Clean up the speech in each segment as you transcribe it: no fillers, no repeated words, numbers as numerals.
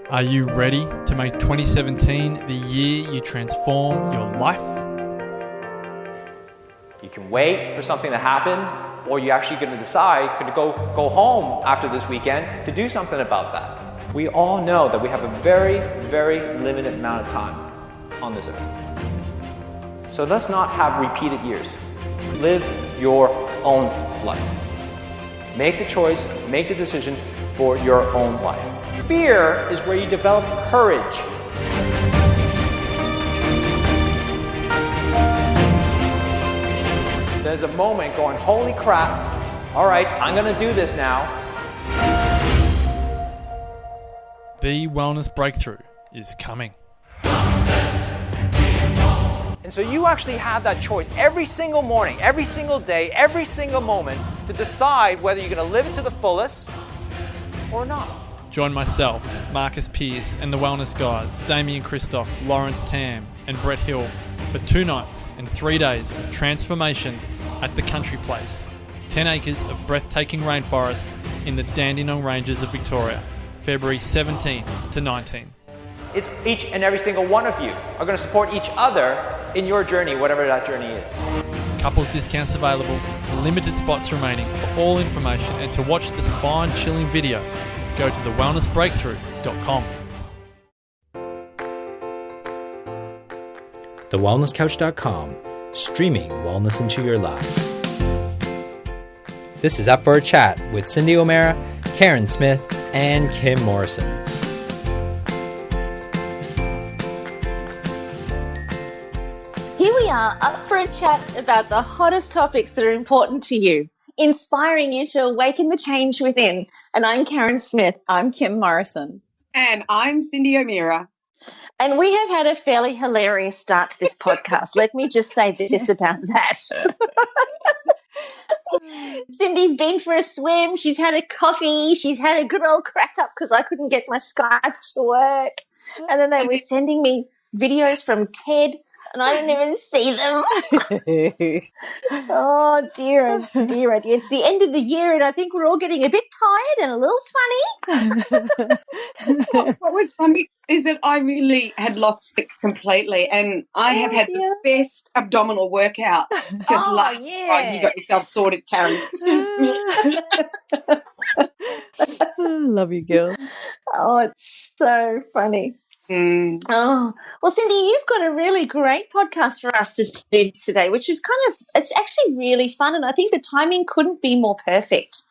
Are you ready to make 2017 the year you transform your life? You can wait for something to happen, or you're actually going to decide to go home after this weekend to do something about that. We all know that we have a very, very limited amount of time on this earth. So let's not have repeated years. Live your own life. Make the choice, make the decision for your own life. Fear is where you develop courage. There's a moment going, holy crap, all right, I'm going to do this now. The Wellness Breakthrough is coming. And so you actually have that choice every single morning, every single day, every single moment to decide whether you're going to live it to the fullest or not. Join myself, Marcus Pearce, and the Wellness Guys, Damien Christoph, Lawrence Tam, and Brett Hill for 2 nights and 3 days of transformation at the Country Place, 10 acres of breathtaking rainforest in the Dandenong Ranges of Victoria, February 17 to 19. It's each and every single one of you are going to support each other in your journey, whatever that journey is. Couples discounts available, limited spots remaining. For all information and to watch the spine-chilling video, go to thewellnessbreakthrough.com. TheWellnessCouch.com, streaming wellness into your lives. This is Up for a Chat with Cindy O'Meara, Karen Smith, and Kim Morrison. Here we are, up for a chat about the hottest topics that are important to you, inspiring you to awaken the change within. And I'm Karen Smith. I'm Kim Morrison. And I'm Cindy O'Meara. And we have had a fairly hilarious start to this podcast. Let me just say this about that. Cindy's been for a swim. She's had a coffee. She's had a good old crack up because I couldn't get my Skype to work. And then they were sending me videos from TED, and I didn't even see them. Oh, dear, oh, dear, oh, dear. It's the end of the year, and I think we're all getting a bit tired and a little funny. What was funny is that I really had lost it completely, and I have had the best abdominal workout. Just last time you got yourself sorted, Karen. Love you, girl. Oh, it's so funny. Mm. Oh, well, Cindy, you've got a really great podcast for us to do today, which is it's actually really fun. And I think the timing couldn't be more perfect.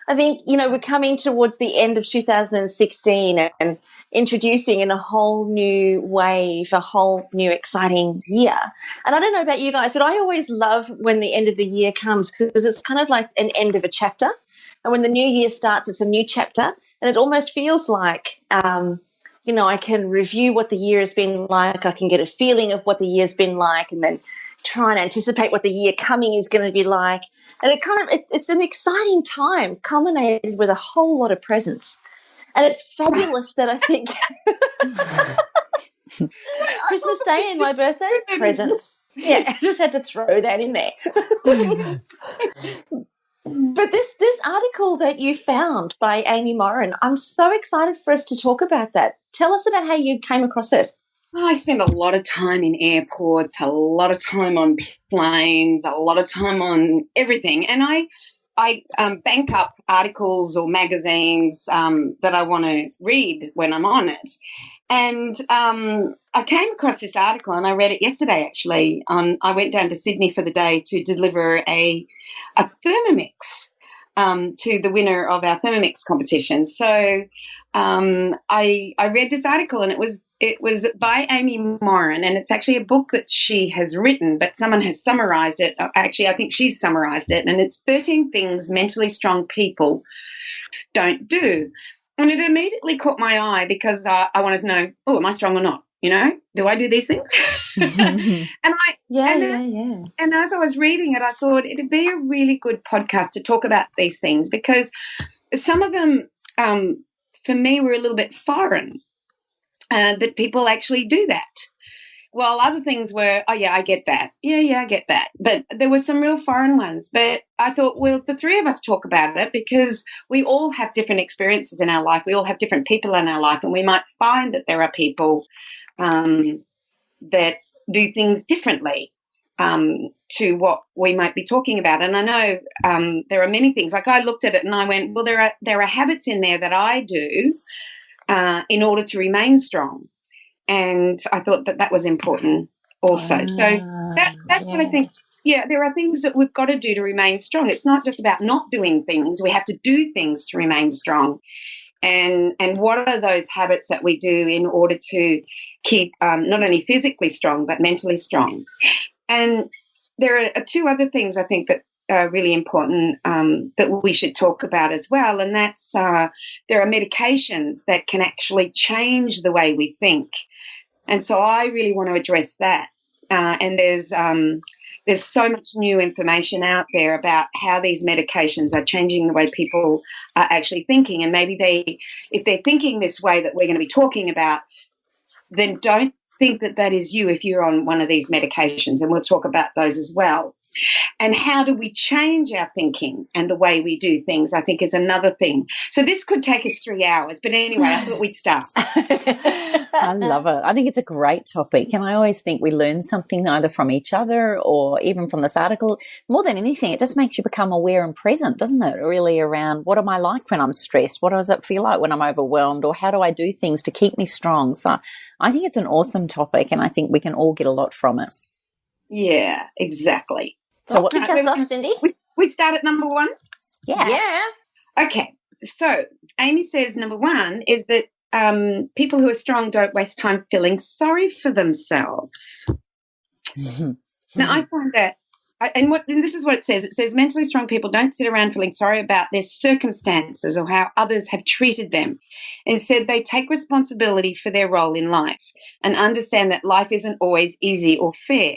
I think, we're coming towards the end of 2016 and introducing in a whole new wave, a whole new exciting year. And I don't know about you guys, but I always love when the end of the year comes because it's kind of like an end of a chapter. And when the new year starts, it's a new chapter. And it almost feels like I can review what the year has been like. I can get a feeling of what the year's been like and then try and anticipate what the year coming is going to be like. And it's an exciting time culminated with a whole lot of presents. And it's fabulous that I think Christmas Day and my birthday, presents. Yeah, I just had to throw that in there. But this article that you found by Amy Morin, I'm so excited for us to talk about that. Tell us about how you came across it. I spend a lot of time in airports, a lot of time on planes, a lot of time on everything. And I bank up articles or magazines that I want to read when I'm on it. And I came across this article and I read it yesterday, actually. I went down to Sydney for the day to deliver a Thermomix to the winner of our Thermomix competition. So I read this article and it was by Amy Morin, and it's actually a book that she has written, but someone has summarized it. Actually, I think she's summarized it, and it's 13 things mentally strong people don't do. And it immediately caught my eye because I wanted to know, am I strong or not? Do I do these things? And as I was reading it, I thought it'd be a really good podcast to talk about these things because some of them, for me, were a little bit foreign, that people actually do that. Well, other things were, oh, yeah, I get that. Yeah, I get that. But there were some real foreign ones. But I thought, well, the three of us talk about it because we all have different experiences in our life. We all have different people in our life. And we might find that there are people that do things differently to what we might be talking about. And I know there are many things. Like I looked at it and I went, well, there are habits in there that I do in order to remain strong. And I thought that was important also. So that's what I think. Yeah, there are things that we've got to do to remain strong. It's not just about not doing things. We have to do things to remain strong. And what are those habits that we do in order to keep not only physically strong but mentally strong? And there are two other things I think that are really important that we should talk about as well, and that's there are medications that can actually change the way we think. And so I really want to address that. And there's so much new information out there about how these medications are changing the way people are actually thinking. And maybe if they're thinking this way that we're going to be talking about, then don't think that is you if you're on one of these medications. And we'll talk about those as well. And how do we change our thinking and the way we do things, I think, is another thing. So this could take us 3 hours. But anyway, I thought we'd start. I love it. I think it's a great topic. And I always think we learn something either from each other or even from this article. More than anything, it just makes you become aware and present, doesn't it? Really around what am I like when I'm stressed? What does it feel like when I'm overwhelmed? Or how do I do things to keep me strong? So I think it's an awesome topic and I think we can all get a lot from it. Yeah, exactly. So kick us off, Cindy. We start at number one? Yeah. Okay. So Amy says number one is that people who are strong don't waste time feeling sorry for themselves. Mm-hmm. Now, I find that, and this is what it says. It says mentally strong people don't sit around feeling sorry about their circumstances or how others have treated them. Instead, they take responsibility for their role in life and understand that life isn't always easy or fair.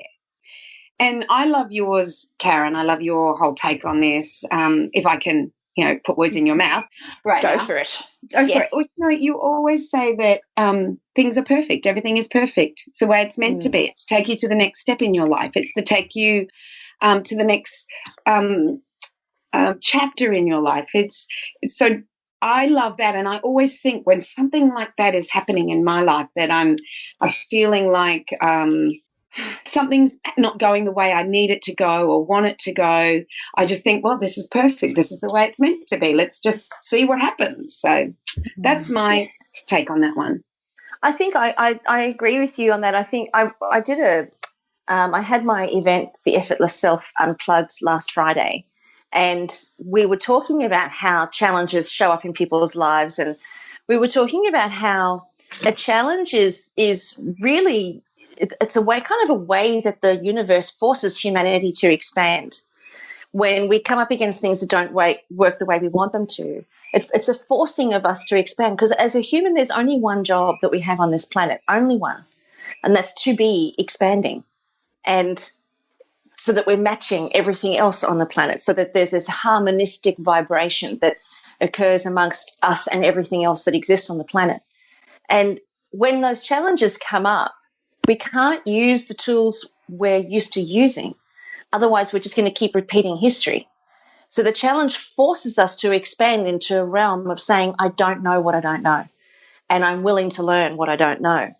And I love yours, Karen. I love your whole take on this. If I can, put words in your mouth. Right. Go for it. Go for it. Well, you always say that things are perfect. Everything is perfect. It's the way it's meant to be. It's to take you to the next step in your life. It's to take you to the next chapter in your life. It's so I love that. And I always think when something like that is happening in my life, that I'm feeling like something's not going the way I need it to go or want it to go, I just think, well, this is perfect. This is the way it's meant to be. Let's just see what happens. So that's my take on that one. I think I agree with you on that. I think I did I had my event, The Effortless Self Unplugged, last Friday, and we were talking about how challenges show up in people's lives, and we were talking about how a challenge is really it's a way that the universe forces humanity to expand. When we come up against things that don't work the way we want them to, it's a forcing of us to expand, because as a human, there's only one job that we have on this planet, only one, and that's to be expanding. And so that we're matching everything else on the planet, so that there's this harmonistic vibration that occurs amongst us and everything else that exists on the planet. And when those challenges come up, we can't use the tools we're used to using. Otherwise, we're just going to keep repeating history. So the challenge forces us to expand into a realm of saying, I don't know what I don't know, and I'm willing to learn what I don't know.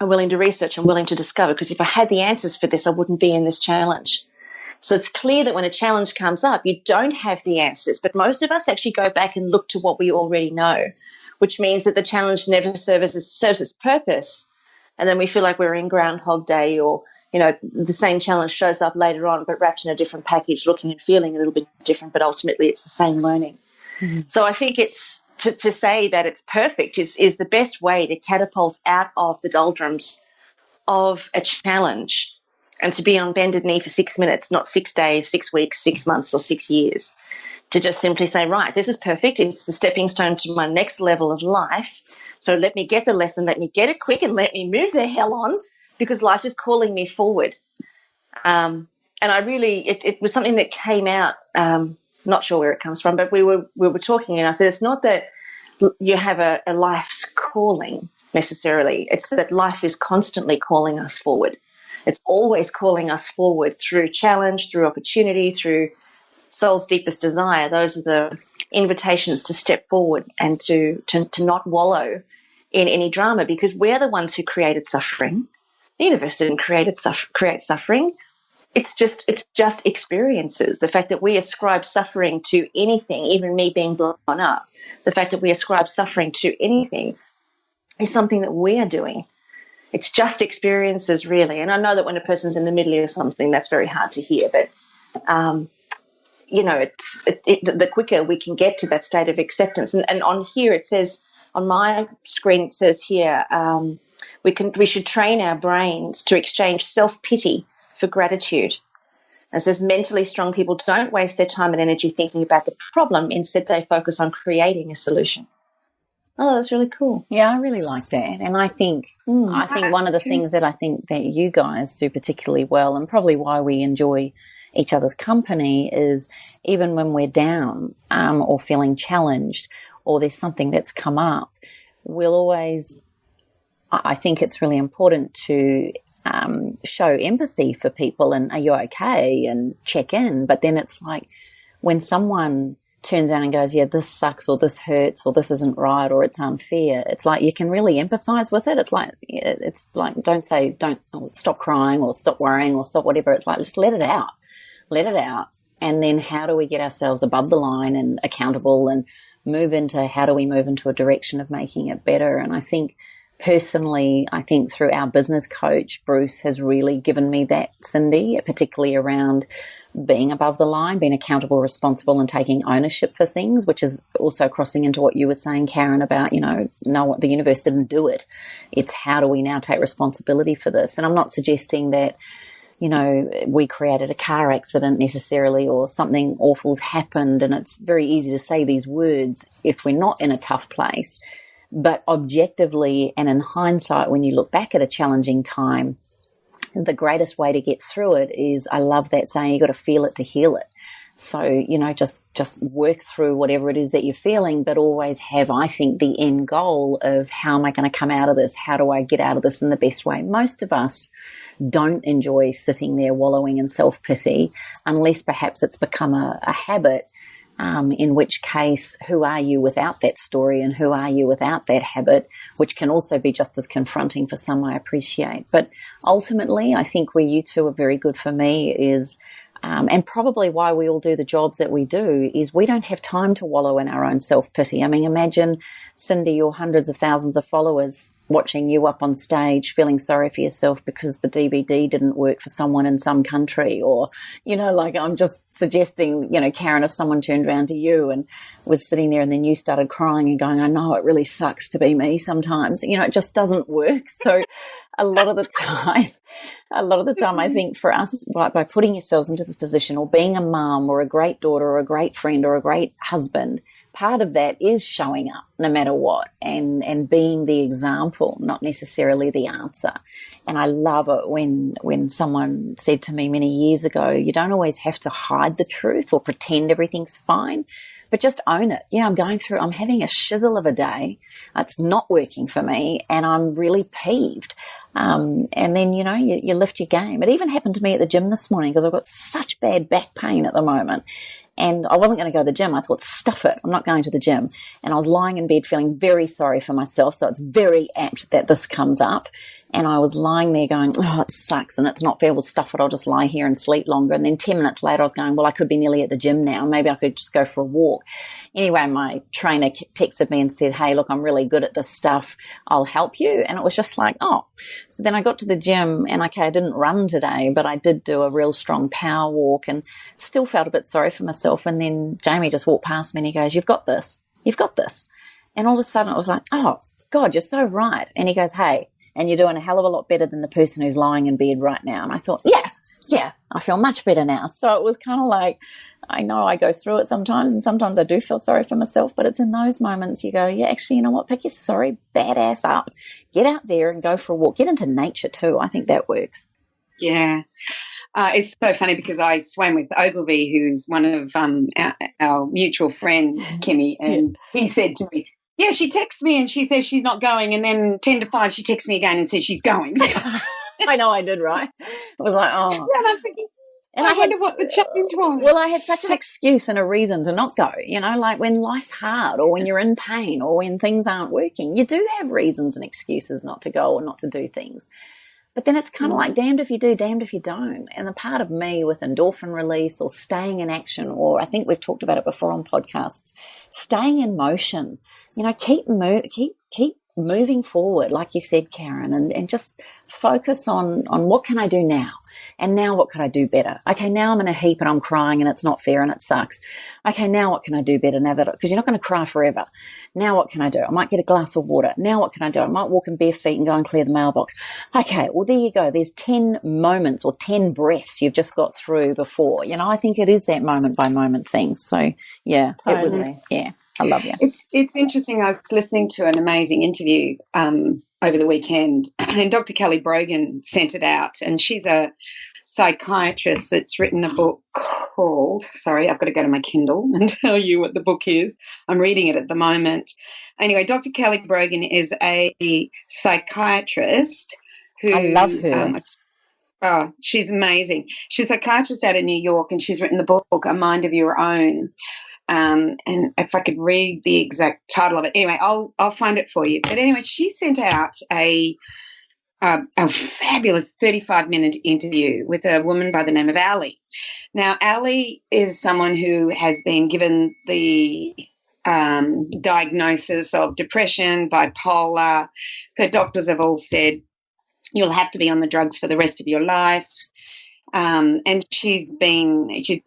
I'm willing to research. I'm willing to discover, because if I had the answers for this, I wouldn't be in this challenge. So it's clear that when a challenge comes up, you don't have the answers, but most of us actually go back and look to what we already know, which means that the challenge never serves its purpose. And then we feel like we're in Groundhog Day, or, the same challenge shows up later on, but wrapped in a different package, looking and feeling a little bit different, but ultimately it's the same learning. Mm-hmm. So I think it's to say that it's perfect is the best way to catapult out of the doldrums of a challenge, and to be on bended knee for 6 minutes, not 6 days, 6 weeks, 6 months, or 6 years. To just simply say, right, this is perfect. It's the stepping stone to my next level of life. So let me get the lesson, let me get it quick, and let me move the hell on, because life is calling me forward. And I really, it was something that came out, not sure where it comes from, but we were talking, and I said, it's not that you have a life's calling. necessarily. It's that life is constantly calling us forward. It's always calling us forward through challenge, through opportunity, through soul's deepest desire. Those are the invitations to step forward and to not wallow in any drama, because we're the ones who created suffering. The universe didn't create suffering. It's just experiences. The fact that we ascribe suffering to anything, even me being blown up, the fact that we ascribe suffering to anything is something that we are doing. It's just experiences, really. And I know that when a person's in the middle of something, that's very hard to hear. But, the quicker we can get to that state of acceptance. And on here it says, on my screen it says here, we should train our brains to exchange self-pity for gratitude. And it says mentally strong people don't waste their time and energy thinking about the problem. Instead, they focus on creating a solution. Oh, that's really cool. Yeah, I really like that. And I think one of the things that I think that you guys do particularly well, and probably why we enjoy each other's company, is even when we're down or feeling challenged or there's something that's come up, we'll always, I think it's really important to show empathy for people and are you okay, and check in. But then it's like when someone turns around and goes, yeah, this sucks, or this hurts, or this isn't right, or it's unfair, it's like you can really empathize with it. It's like don't stop crying or stop worrying or stop whatever. It's like, just let it out. And then how do we get ourselves above the line and accountable and how do we move into a direction of making it better? And I think personally, through our business coach, Bruce has really given me that, Cindy, particularly around being above the line, being accountable, responsible, and taking ownership for things, which is also crossing into what you were saying, Karen, about, no, the universe didn't do it. It's how do we now take responsibility for this? And I'm not suggesting that, we created a car accident necessarily, or something awful's happened, and it's very easy to say these words if we're not in a tough place. But objectively and in hindsight, when you look back at a challenging time, the greatest way to get through it is, I love that saying, you got to feel it to heal it. So, just work through whatever it is that you're feeling, but always have, I think, the end goal of how am I going to come out of this? How do I get out of this in the best way? Most of us don't enjoy sitting there wallowing in self-pity unless perhaps it's become a habit. In which case, who are you without that story, and who are you without that habit, which can also be just as confronting for some, I appreciate. But ultimately, I think where you two are very good for me is, and probably why we all do the jobs that we do, is we don't have time to wallow in our own self-pity. I mean, imagine, Cindy, your hundreds of thousands of followers watching you up on stage feeling sorry for yourself because the DVD didn't work for someone in some country, or, I'm just suggesting, Karen, if someone turned around to you and was sitting there and then you started crying and going, I know it really sucks to be me sometimes, it just doesn't work. So a lot of the time, I think for us, by putting yourselves into this position, or being a mum or a great daughter or a great friend or a great husband, part of that is showing up no matter what, and being the example, not necessarily the answer. And I love it when someone said to me many years ago, you don't always have to hide the truth or pretend everything's fine, but just own it. Yeah, I'm having a shizzle of a day. It's not working for me and I'm really peeved. And then, you lift your game. It even happened to me at the gym this morning because I've got such bad back pain at the moment. And I wasn't going to go to the gym. I thought, stuff it, I'm not going to the gym. And I was lying in bed feeling very sorry for myself. So it's very apt that this comes up. And I was lying there going, oh, it sucks and it's not fair. Well, stuff it, I'll just lie here and sleep longer. And then 10 minutes later, I was going, well, I could be nearly at the gym now. Maybe I could just go for a walk. Anyway, my trainer texted me and said, hey, look, I'm really good at this stuff. I'll help you. And it was just like, oh. So then I got to the gym and, okay, I didn't run today, but I did do a real strong power walk and still felt a bit sorry for myself. And then Jamie just walked past me and he goes, you've got this. And all of a sudden I was like, oh, God, you're so right. And he goes, hey, and you're doing a hell of a lot better than the person who's lying in bed right now. And I thought, yeah, I feel much better now. So it was kind of like, I know I go through it sometimes, and sometimes I do feel sorry for myself, but it's in those moments you go, yeah, actually, you know what, pick your sorry badass up, get out there and go for a walk, get into nature too. I think that works. Yeah. It's so funny because I swam with Ogilvy, who's one of our mutual friends, Kimmy, and he said to me, Yeah, she texts me and she says she's not going, and then 10 to 5 she texts me again and says she's going. I know I did, right? I was like, oh. Yeah, and I'm thinking, and I wonder what the change was. Well, I had such an excuse and a reason to not go, like when life's hard or when you're in pain or when things aren't working, you do have reasons and excuses not to go or not to do things. But then it's kind of like damned if you do, damned if you don't. And the part of me with endorphin release or staying in action, or I think we've talked about it before on podcasts, staying in motion, keep moving forward, like you said, Karen, and just focus on what can I do now? And now what could I do better? Okay, now I'm in a heap and I'm crying and it's not fair and it sucks. Okay, now what can I do better now that, because you're not going to cry forever. Now what can I do? I might get a glass of water. Now what can I do? I might walk in bare feet and go and clear the mailbox. Okay, well, there you go. There's 10 moments or 10 breaths you've just got through before. I think it is that moment by moment thing. So, yeah, Totally. I love you. It's interesting. I was listening to an amazing interview over the weekend, and Dr. Kelly Brogan sent it out, and she's a psychiatrist that's written a book called, sorry, I've got to go to my Kindle and tell you what the book is. I'm reading it at the moment. Anyway, Dr. Kelly Brogan is a psychiatrist who... I love her. Oh, she's amazing. She's a psychiatrist out of New York, and she's written the book A Mind of Your Own. And if I could read the exact title of it, anyway, I'll find it for you. But anyway, she sent out a fabulous 35-minute interview with a woman by the name of Ali. Now, Ali is someone who has been given the diagnosis of depression, bipolar. Her doctors have all said you'll have to be on the drugs for the rest of your life. And she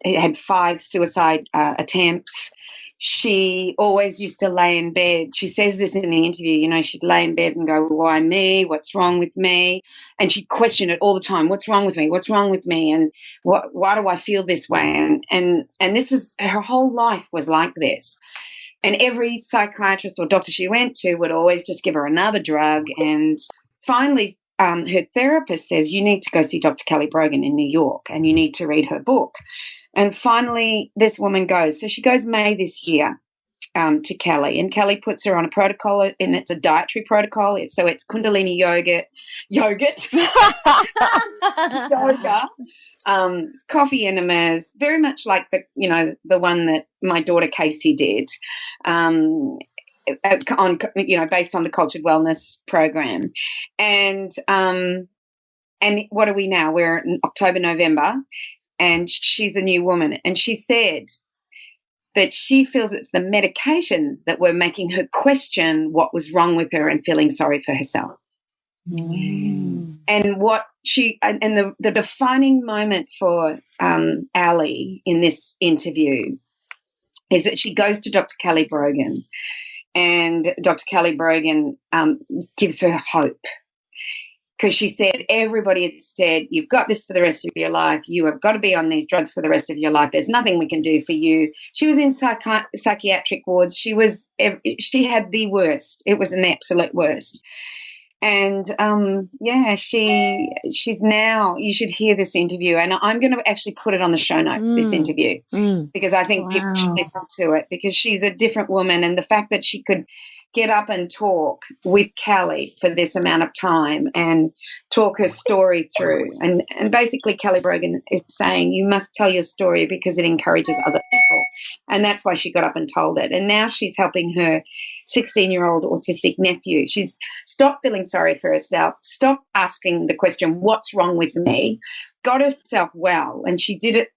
had 5 suicide attempts. She always used to lay in bed. She says this in the interview, she'd lay in bed and go, why me? What's wrong with me? And she'd question it all the time. What's wrong with me? What's wrong with me? And why do I feel this way? And this is, her whole life was like this. And every psychiatrist or doctor she went to would always just give her another drug. And finally, her therapist says, you need to go see Dr. Kelly Brogan in New York and you need to read her book. And finally, this woman goes. So she goes May this year to Kelly, and Kelly puts her on a protocol, and it's a dietary protocol. So it's Kundalini yoga, coffee enemas, very much like the one that my daughter Casey did. Based on the Cultured Wellness program. And what are we now? We're in October, November, and she's a new woman. And she said that she feels it's the medications that were making her question what was wrong with her and feeling sorry for herself. Mm. And the defining moment for Ali in this interview is that she goes to Dr. Kelly Brogan. And Dr. Kelly Brogan gives her hope, because she said everybody had said, you've got this for the rest of your life. You have got to be on these drugs for the rest of your life. There's nothing we can do for you. She was in psychiatric wards. She had the worst. It was an absolute worst. And, she's now, you should hear this interview. And I'm going to actually put it on the show notes, this interview, because I think people should listen to it, because she's a different woman. And the fact that she could get up and talk with Kelly for this amount of time and talk her story through. And basically Kelly Brogan is saying you must tell your story because it encourages other people. And that's why she got up and told it. And now she's helping her 16-year-old autistic nephew. She's stopped feeling sorry for herself, stopped asking the question, what's wrong with me, got herself well. And she did it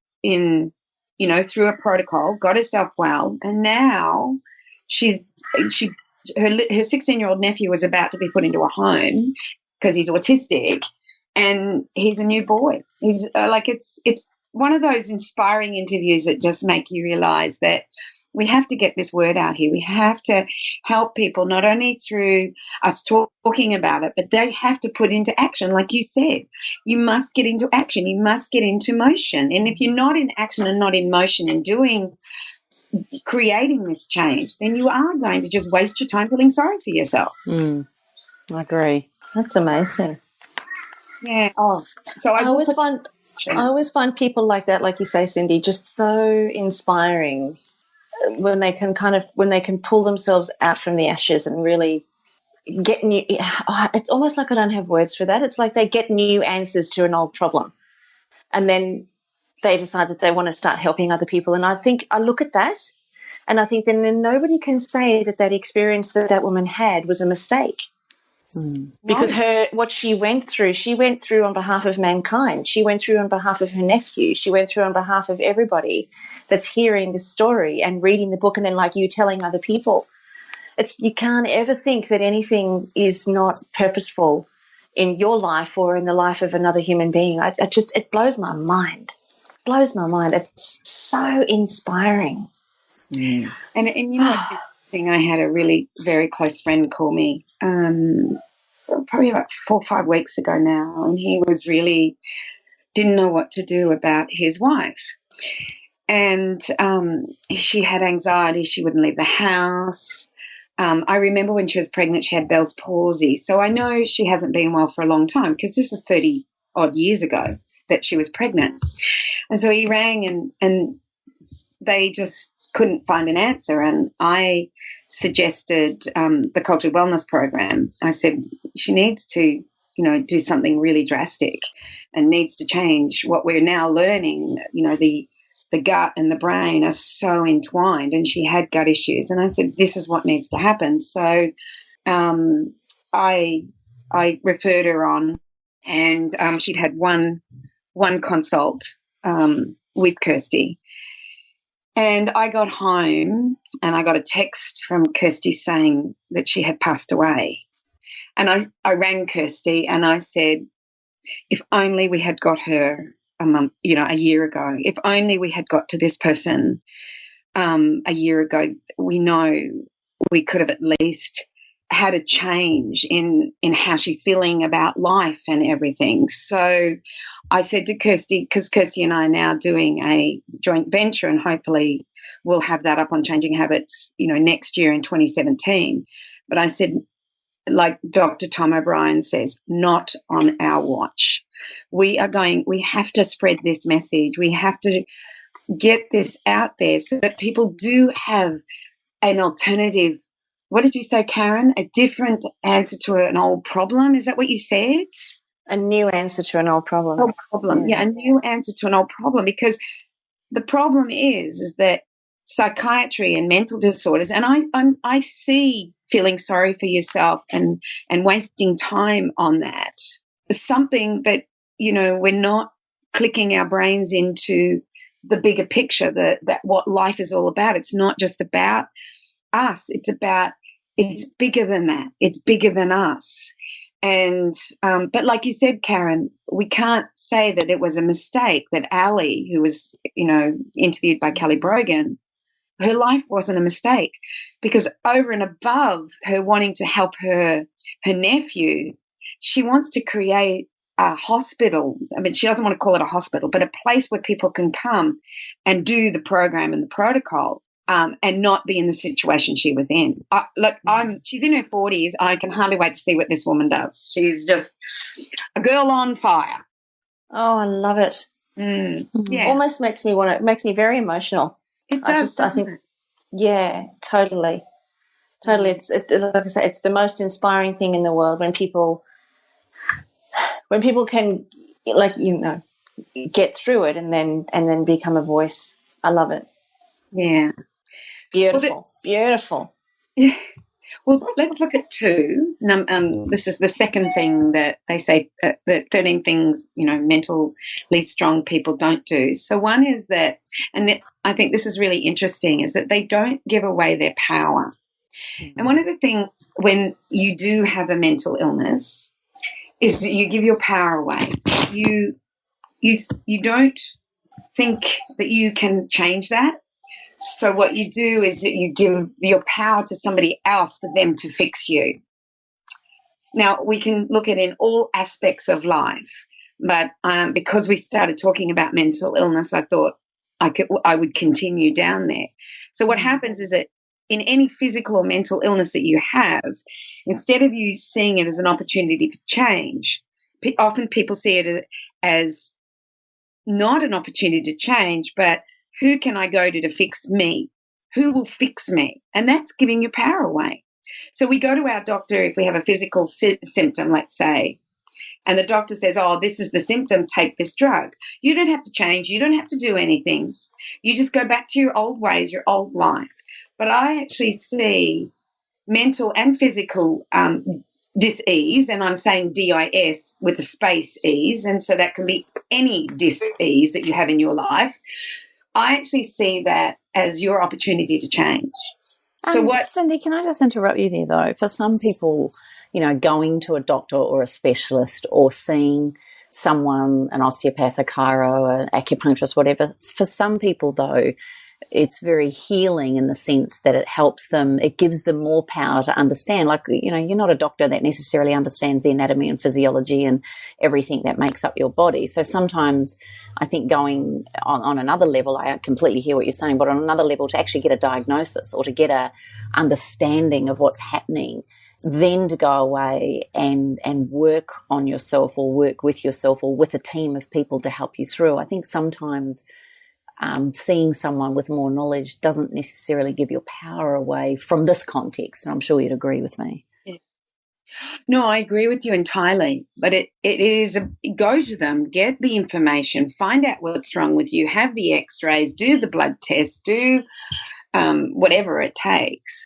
through a protocol, got herself well. And now her 16-year-old nephew was about to be put into a home because he's autistic, and he's a new boy. He's it's one of those inspiring interviews that just make you realize that we have to get this word out here. We have to help people, not only through us talking about it, but they have to put into action. Like you said, you must get into action. You must get into motion. And if you're not in action and not in motion and creating this change, then you are going to just waste your time feeling sorry for yourself. I agree. That's amazing. Yeah. Oh, so I always find people like that, like you say, Cindy, just so inspiring. when they can pull themselves out from the ashes and really get new. It's almost like I don't have words for that. It's like they get new answers to an old problem, and then they decide that they want to start helping other people. And I think I look at that, and I think then nobody can say that experience that woman had was a mistake. Because what she went through on behalf of mankind. She went through on behalf of her nephew. She went through on behalf of everybody that's hearing the story and reading the book, and then like you telling other people. You can't ever think that anything is not purposeful in your life or in the life of another human being. It blows my mind. It blows my mind. It's so inspiring. And you know what's interesting? I had a really very close friend call me probably about 4 or 5 weeks ago now, and he was really didn't know what to do about his wife. And she had anxiety. She wouldn't leave the house. I remember when she was pregnant, she had Bell's palsy. So I know she hasn't been well for a long time because this is 30-odd years ago that she was pregnant. And so he rang and they just couldn't find an answer. And I suggested the Cultured Wellness Program. I said she needs to, do something really drastic and needs to change what we're now learning. The gut and the brain are so entwined, and she had gut issues. And I said, this is what needs to happen. So I referred her on, and she'd had one consult with Kirsty. And I got home and I got a text from Kirsty saying that she had passed away. And I rang Kirsty and I said, if only we had got her a year ago, if only we had got to this person a year ago, we know we could have at least had a change in how she's feeling about life and everything. So I said to Kirsty, because Kirsty and I are now doing a joint venture, and hopefully we'll have that up on Changing Habits, next year in 2017. But I said, like Dr. Tom O'Brien says, not on our watch. We have to spread this message. We have to get this out there so that people do have an alternative. What did you say, Karen? A different answer to an old problem? Is that what you said? A new answer to an old problem. Yeah, a new answer to an old problem. Because the problem is that psychiatry and mental disorders, and I see feeling sorry for yourself and wasting time on that. Something that, we're not clicking our brains into the bigger picture, that what life is all about. It's not just about us. It's bigger than that. It's bigger than us. And but like you said, Karen, we can't say that it was a mistake that Ali, who was, interviewed by Kelly Brogan, her life wasn't a mistake, because over and above her wanting to help her nephew, she wants to create a hospital. I mean, she doesn't want to call it a hospital, but a place where people can come and do the program and the protocol. And not be in the situation she was in. She's in her 40s. I can hardly wait to see what this woman does. She's just a girl on fire. Oh, I love it. Yeah, almost makes me very emotional. It does. I think, yeah, totally. It's like I say, it's the most inspiring thing in the world when people can, get through it and then become a voice. I love it. Yeah. Beautiful. Beautiful. Yeah. Well, let's look at two. This is the second thing that they say, that 13 things, mentally strong people don't do. So one is that, and I think this is really interesting, is that they don't give away their power. Mm-hmm. And one of the things when you do have a mental illness is that you give your power away. You don't think that you can change that. So what you do is that you give your power to somebody else for them to fix you. Now, we can look at it in all aspects of life, but because we started talking about mental illness, I thought I would continue down there. So what happens is that in any physical or mental illness that you have, instead of you seeing it as an opportunity for change, often people see it as not an opportunity to change, but who can I go to fix me? who will fix me? And that's giving your power away. So we go to our doctor if we have a physical symptom, let's say, and the doctor says, oh, this is the symptom, take this drug. You don't have to change. You don't have to do anything. You just go back to your old ways, your old life. But I actually see mental and physical dis-ease, and I'm saying DIS with a space ease, and so that can be any dis-ease that you have in your life. I actually see that as your opportunity to change. So Cindy, can I just interrupt you there, though? For some people, you know, going to a doctor or a specialist or seeing someone, an osteopath, a chiro, an acupuncturist, whatever, for some people, though, it's very healing in the sense that it helps them, it gives them more power to understand. Like, you know, you're not a doctor that necessarily understands the anatomy and physiology and everything that makes up your body. So sometimes I think going on another level, I completely hear what you're saying, but on another level to actually get a diagnosis or to get a understanding of what's happening, then to go away and work on yourself or work with yourself or with a team of people to help you through. I think sometimes seeing someone with more knowledge doesn't necessarily give your power away from this context, and I'm sure you'd agree with me. Yeah. No, I agree with you entirely, but it is go to them, get the information, find out what's wrong with you, have the x-rays, do the blood test, do whatever it takes,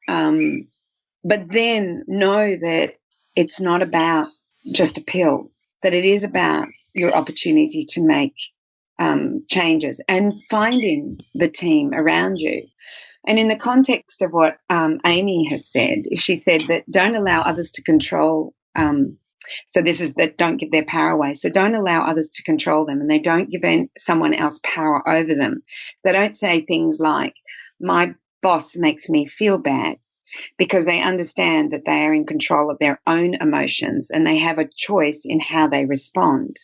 but then know that it's not about just a pill, that it is about your opportunity to make changes and finding the team around you. And in the context of what Amy has said, she said that don't allow others to control. So this is that don't give their power away. So don't allow others to control them, and they don't give someone else power over them. They don't say things like, my boss makes me feel bad, because they understand that they are in control of their own emotions and they have a choice in how they respond.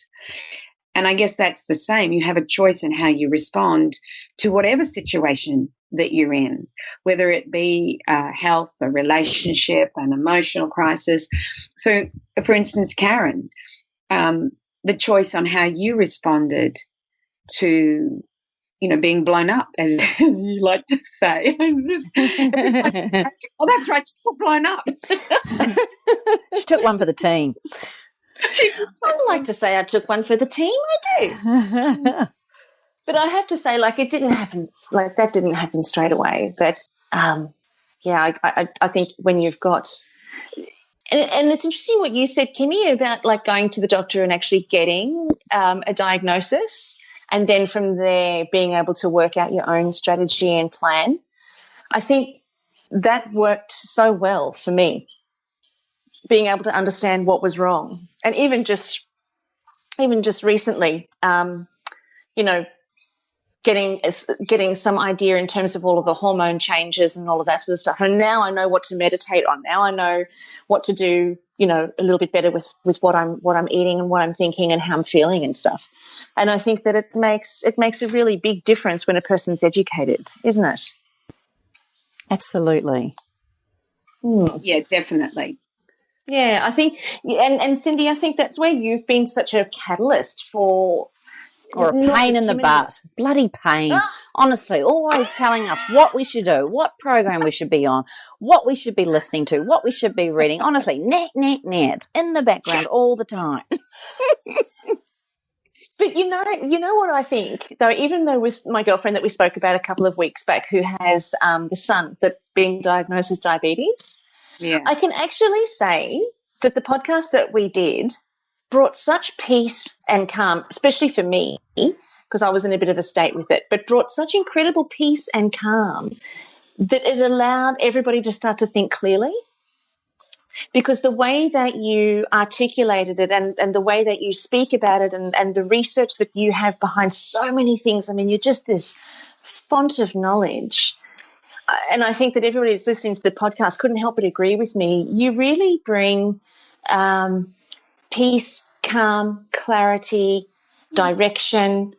And I guess that's the same. You have a choice in how you respond to whatever situation that you're in, whether it be health, a relationship, an emotional crisis. So, for instance, Karen, the choice on how you responded to, you know, being blown up, as you like to say. Oh, that's right, she got blown up. She took one for the team. I like to say I took one for the team. I do. But I have to say, like, it didn't happen, like, that didn't happen straight away. But, yeah, I think when you've got and it's interesting what you said, Kimmy, about, like, going to the doctor and actually getting a diagnosis and then from there being able to work out your own strategy and plan. I think that worked so well for me, being able to understand what was wrong. And even just recently, you know, getting some idea in terms of all of the hormone changes and all of that sort of stuff. And now I know what to meditate on. Now I know what to do, you know, a little bit better with what I'm eating and what I'm thinking and how I'm feeling and stuff. And I think that it makes a really big difference when a person's educated, isn't it? Absolutely. Yeah, definitely. Yeah, I think, and Cindy, I think that's where you've been such a catalyst for. Or a pain in the butt. Bloody pain. Honestly, always telling us what we should do, what program we should be on, what we should be listening to, what we should be reading. Honestly, net. It's in the background all the time. But you know what I think, though, even though with my girlfriend that we spoke about a couple of weeks back who has the son that's being diagnosed with diabetes, yeah, I can actually say that the podcast that we did brought such peace and calm, especially for me, because I was in a bit of a state with it, but brought such incredible peace and calm that it allowed everybody to start to think clearly. Because the way that you articulated it and the way that you speak about it and the research that you have behind so many things, I mean, you're just this font of knowledge. And I think that everybody that's listening to the podcast couldn't help but agree with me. You really bring peace, calm, clarity, direction,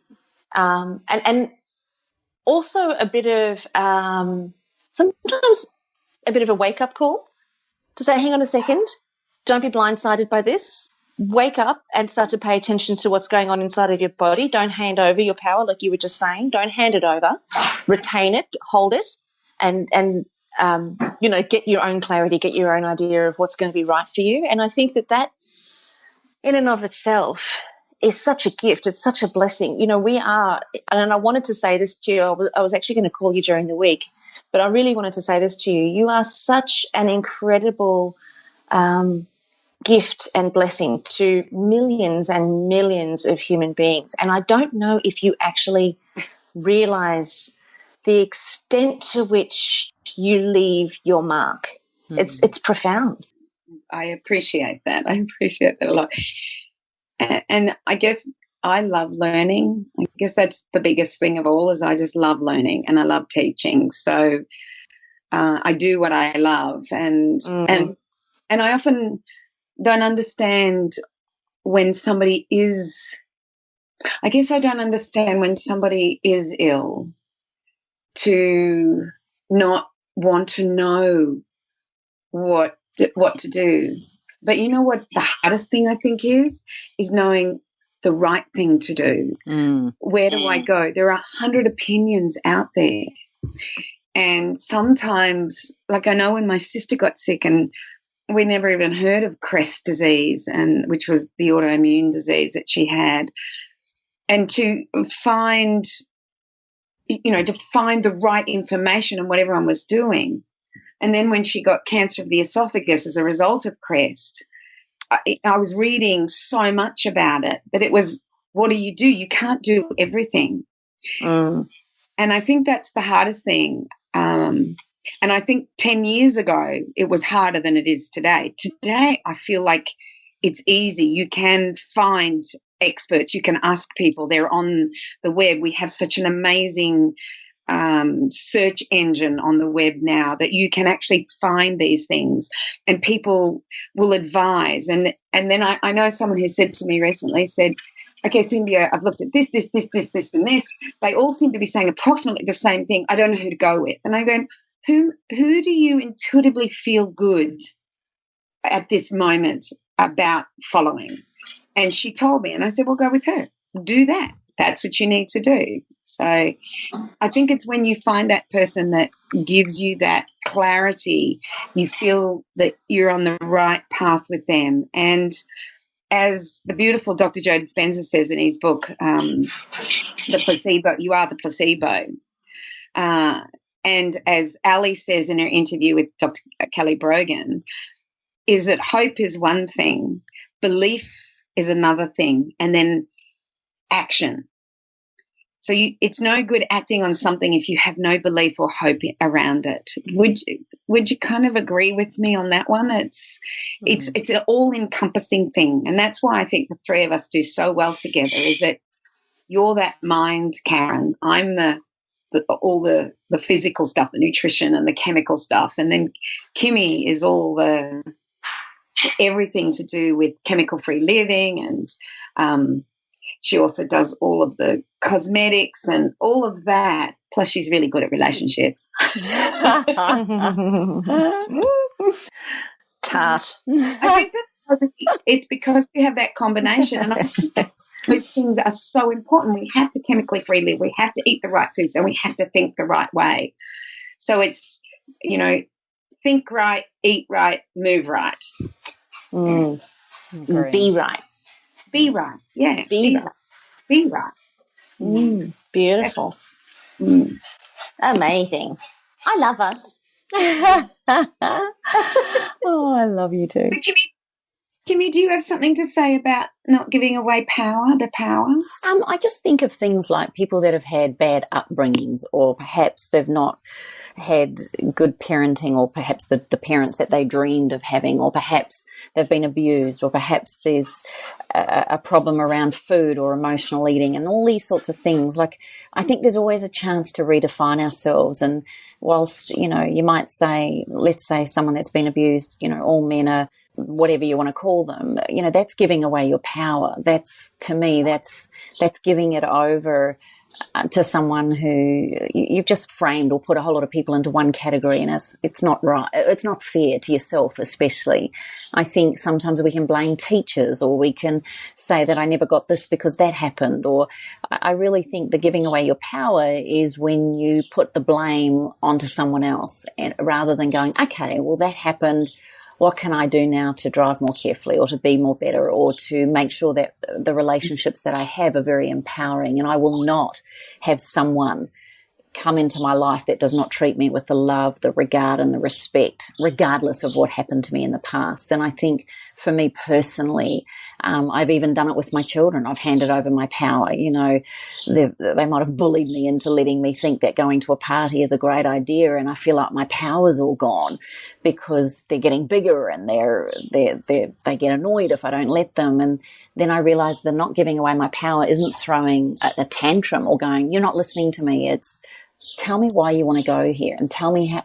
and also a bit of sometimes a bit of a wake-up call to say, hang on a second, don't be blindsided by this. Wake up and start to pay attention to what's going on inside of your body. Don't hand over your power like you were just saying. Don't hand it over. Retain it, hold it, get your own clarity, get your own idea of what's going to be right for you. And I think that in and of itself is such a gift. It's such a blessing. We are, and I wanted to say this to you. I was actually going to call you during the week, but I really wanted to say this to you. You are such an incredible gift and blessing to millions and millions of human beings. And I don't know if you actually realize the extent to which you leave your mark. It's profound. I appreciate that. I appreciate that a lot. And I guess I love learning. I guess that's the biggest thing of all, is I just love learning and I love teaching. So I do what I love, and I often don't understand when somebody is. I guess I don't understand when somebody is ill to not want to know what to do. But you know what the hardest thing I think is knowing the right thing to do. Where do I go? There are 100 opinions out there. And sometimes, like I know when my sister got sick and we never even heard of Crest disease, and which was the autoimmune disease that she had. And to find the right information on what everyone was doing. And then when she got cancer of the esophagus as a result of Crest, I was reading so much about it, but it was, what do? You can't do everything. And I think that's the hardest thing. And I think 10 years ago, it was harder than it is today. Today, I feel like it's easy. You can find experts. You can ask people. They're on the web. We have such an amazing search engine on the web now that you can actually find these things, and people will advise. And then I know someone who said to me recently, said, okay, Cynthia, I've looked at this, and this. They all seem to be saying approximately the same thing. I don't know who to go with. And I go, who do you intuitively feel good at this moment about following? And she told me, and I said, well, go with her. Do that. That's what you need to do. So I think it's when you find that person that gives you that clarity, you feel that you're on the right path with them. And as the beautiful Dr. Joe Dispenza says in his book, The Placebo, you are the placebo. And as Ali says in her interview with Dr. Kelly Brogan, is that hope is one thing, belief is another thing, and then action. So it's no good acting on something if you have no belief or hope around it. Would you kind of agree with me on that one? It's an all-encompassing thing, and that's why I think the three of us do so well together. Is that you're that mind, Karen. I'm all the physical stuff, the nutrition and the chemical stuff, and then Kimmy is all the everything to do with chemical-free living, and she also does all of the cosmetics and all of that. Plus, she's really good at relationships. Tart. I think it's because we have that combination, and I think that those things are so important. We have to chemically free live. We have to eat the right foods, and we have to think the right way. So it's, think right, eat right, move right. Be right. Be right. Yeah. Be right. Be right. Beautiful. Amazing. I love us. Oh, I love you too. Kimmy, do you have something to say about not giving away the power? I just think of things like people that have had bad upbringings, or perhaps they've not had good parenting, or perhaps the parents that they dreamed of having, or perhaps they've been abused, or perhaps there's a problem around food or emotional eating and all these sorts of things. Like, I think there's always a chance to redefine ourselves. And whilst, you might say, let's say someone that's been abused, all men are whatever you want to call them, that's giving away your power. That's, to me, that's giving it over to someone who you've just framed or put a whole lot of people into one category, and it's not right. It's not fair to yourself, especially. I think sometimes we can blame teachers, or we can say that I never got this because that happened. Or I really think the giving away your power is when you put the blame onto someone else, and rather than going, okay, well, that happened. What can I do now to drive more carefully, or to be more better, or to make sure that the relationships that I have are very empowering, and I will not have someone come into my life that does not treat me with the love, the regard and the respect, regardless of what happened to me in the past. And I think for me personally, I've even done it with my children. I've handed over my power. You know, they might have bullied me into letting me think that going to a party is a great idea, and I feel like my power's all gone because they're getting bigger and they get annoyed if I don't let them. And then I realize that not giving away my power isn't throwing a tantrum or going, you're not listening to me. It's, tell me why you want to go here, and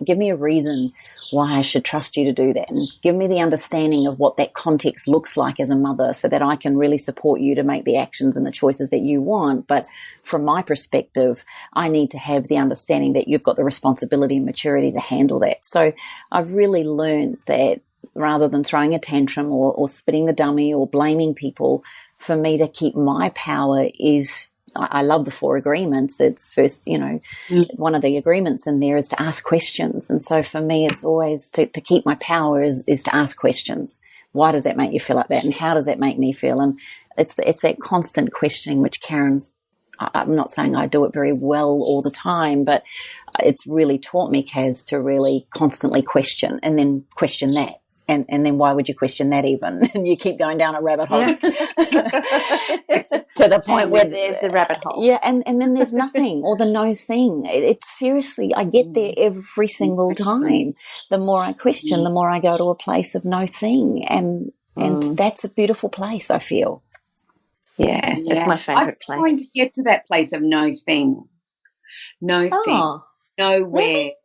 give me a reason why I should trust you to do that, and give me the understanding of what that context looks like as a mother, so that I can really support you to make the actions and the choices that you want. But from my perspective, I need to have the understanding that you've got the responsibility and maturity to handle that. So I've really learned that rather than throwing a tantrum or spitting the dummy or blaming people, for me to keep my power is, I love the 4 agreements. It's first, one of the agreements in there is to ask questions. And so for me, it's always to keep my power is to ask questions. Why does that make you feel like that? And how does that make me feel? And it's that constant questioning, which Karen's, I'm not saying I do it very well all the time, but it's really taught me, Kaz, to really constantly question, and then question that. And then why would you question that even? And you keep going down a rabbit hole. Yeah. To the point where there's the rabbit hole. Yeah, and then there's nothing, or the no thing. It's seriously, I get there every single time. The more I question, the more I go to a place of no thing. And that's a beautiful place, I feel. Yeah, it's my favourite place. I'm trying to get to that place of no thing. No thing. Nowhere. Really?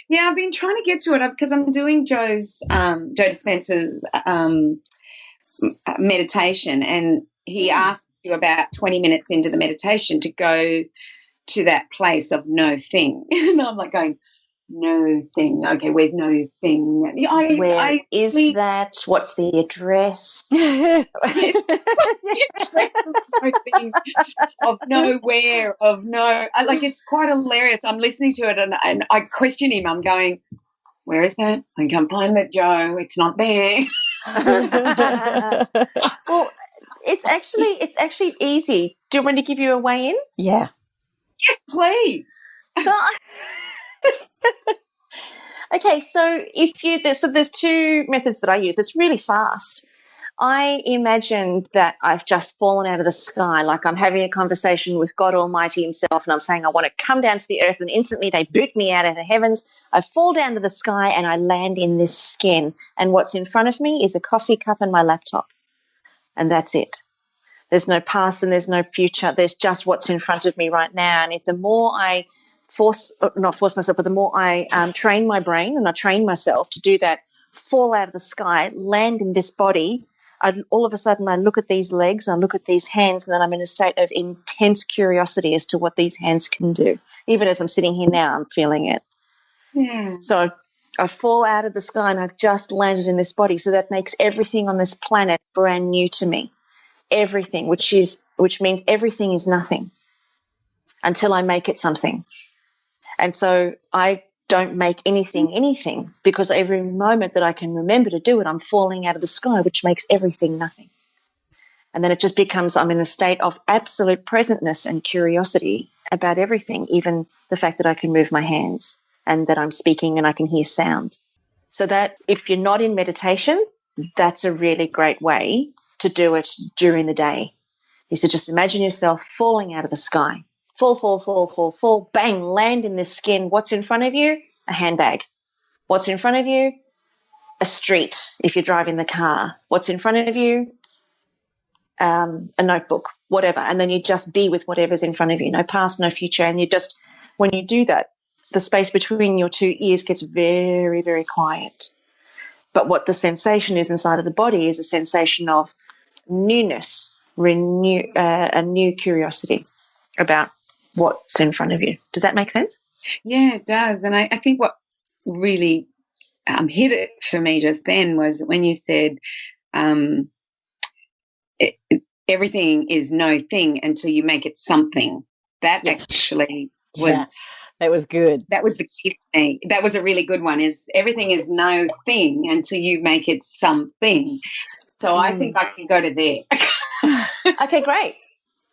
Yeah, I've been trying to get to it because I'm doing Joe Dispenza's meditation, and he asks you about 20 minutes into the meditation to go to that place of no thing. And I'm like going, no thing. Okay, where's no thing? Where is that? What's the address? The address of nowhere, of no. It's quite hilarious. I'm listening to it and I question him. I'm going, where is that? I can't find that, Joe. It's not there. Well, it's actually easy. Do you want me to give you a way in? Yeah. Yes, please. Okay, so there's 2 methods that I use. It's really fast. I imagine that I've just fallen out of the sky, like I'm having a conversation with God Almighty himself, and I'm saying I want to come down to the earth, and instantly they boot me out of the heavens. I fall down to the sky and I land in this skin, and what's in front of me is a coffee cup and my laptop, and that's it. There's no past and there's no future. There's just what's in front of me right now. And if the more I the more I train my brain, and I train myself to do that, fall out of the sky, land in this body, all of a sudden I look at these legs, I look at these hands, and then I'm in a state of intense curiosity as to what these hands can do. Even as I'm sitting here now, I'm feeling it. Yeah. So I fall out of the sky and I've just landed in this body. So that makes everything on this planet brand new to me. Everything, which means everything is nothing until I make it something. And so I don't make anything, because every moment that I can remember to do it, I'm falling out of the sky, which makes everything nothing. And then it just becomes, I'm in a state of absolute presentness and curiosity about everything, even the fact that I can move my hands and that I'm speaking and I can hear sound. So that if you're not in meditation, that's a really great way to do it during the day, is to just imagine yourself falling out of the sky. Fall, bang, land in this skin. What's in front of you? A handbag. What's in front of you? A street, if you're driving the car. What's in front of you? A notebook, whatever. And then you just be with whatever's in front of you. No past, no future. And you just, when you do that, the space between your 2 ears gets very, very quiet. But what the sensation is inside of the body is a sensation of newness, a new curiosity about what's in front of you. Does that make sense? Yeah, it does. And I think what really hit it for me just then was when you said everything is no thing until you make it something. That actually was... That was good. That was the key to me. That was a really good one, is everything is no thing until you make it something. So I think I can go to there. Okay, great.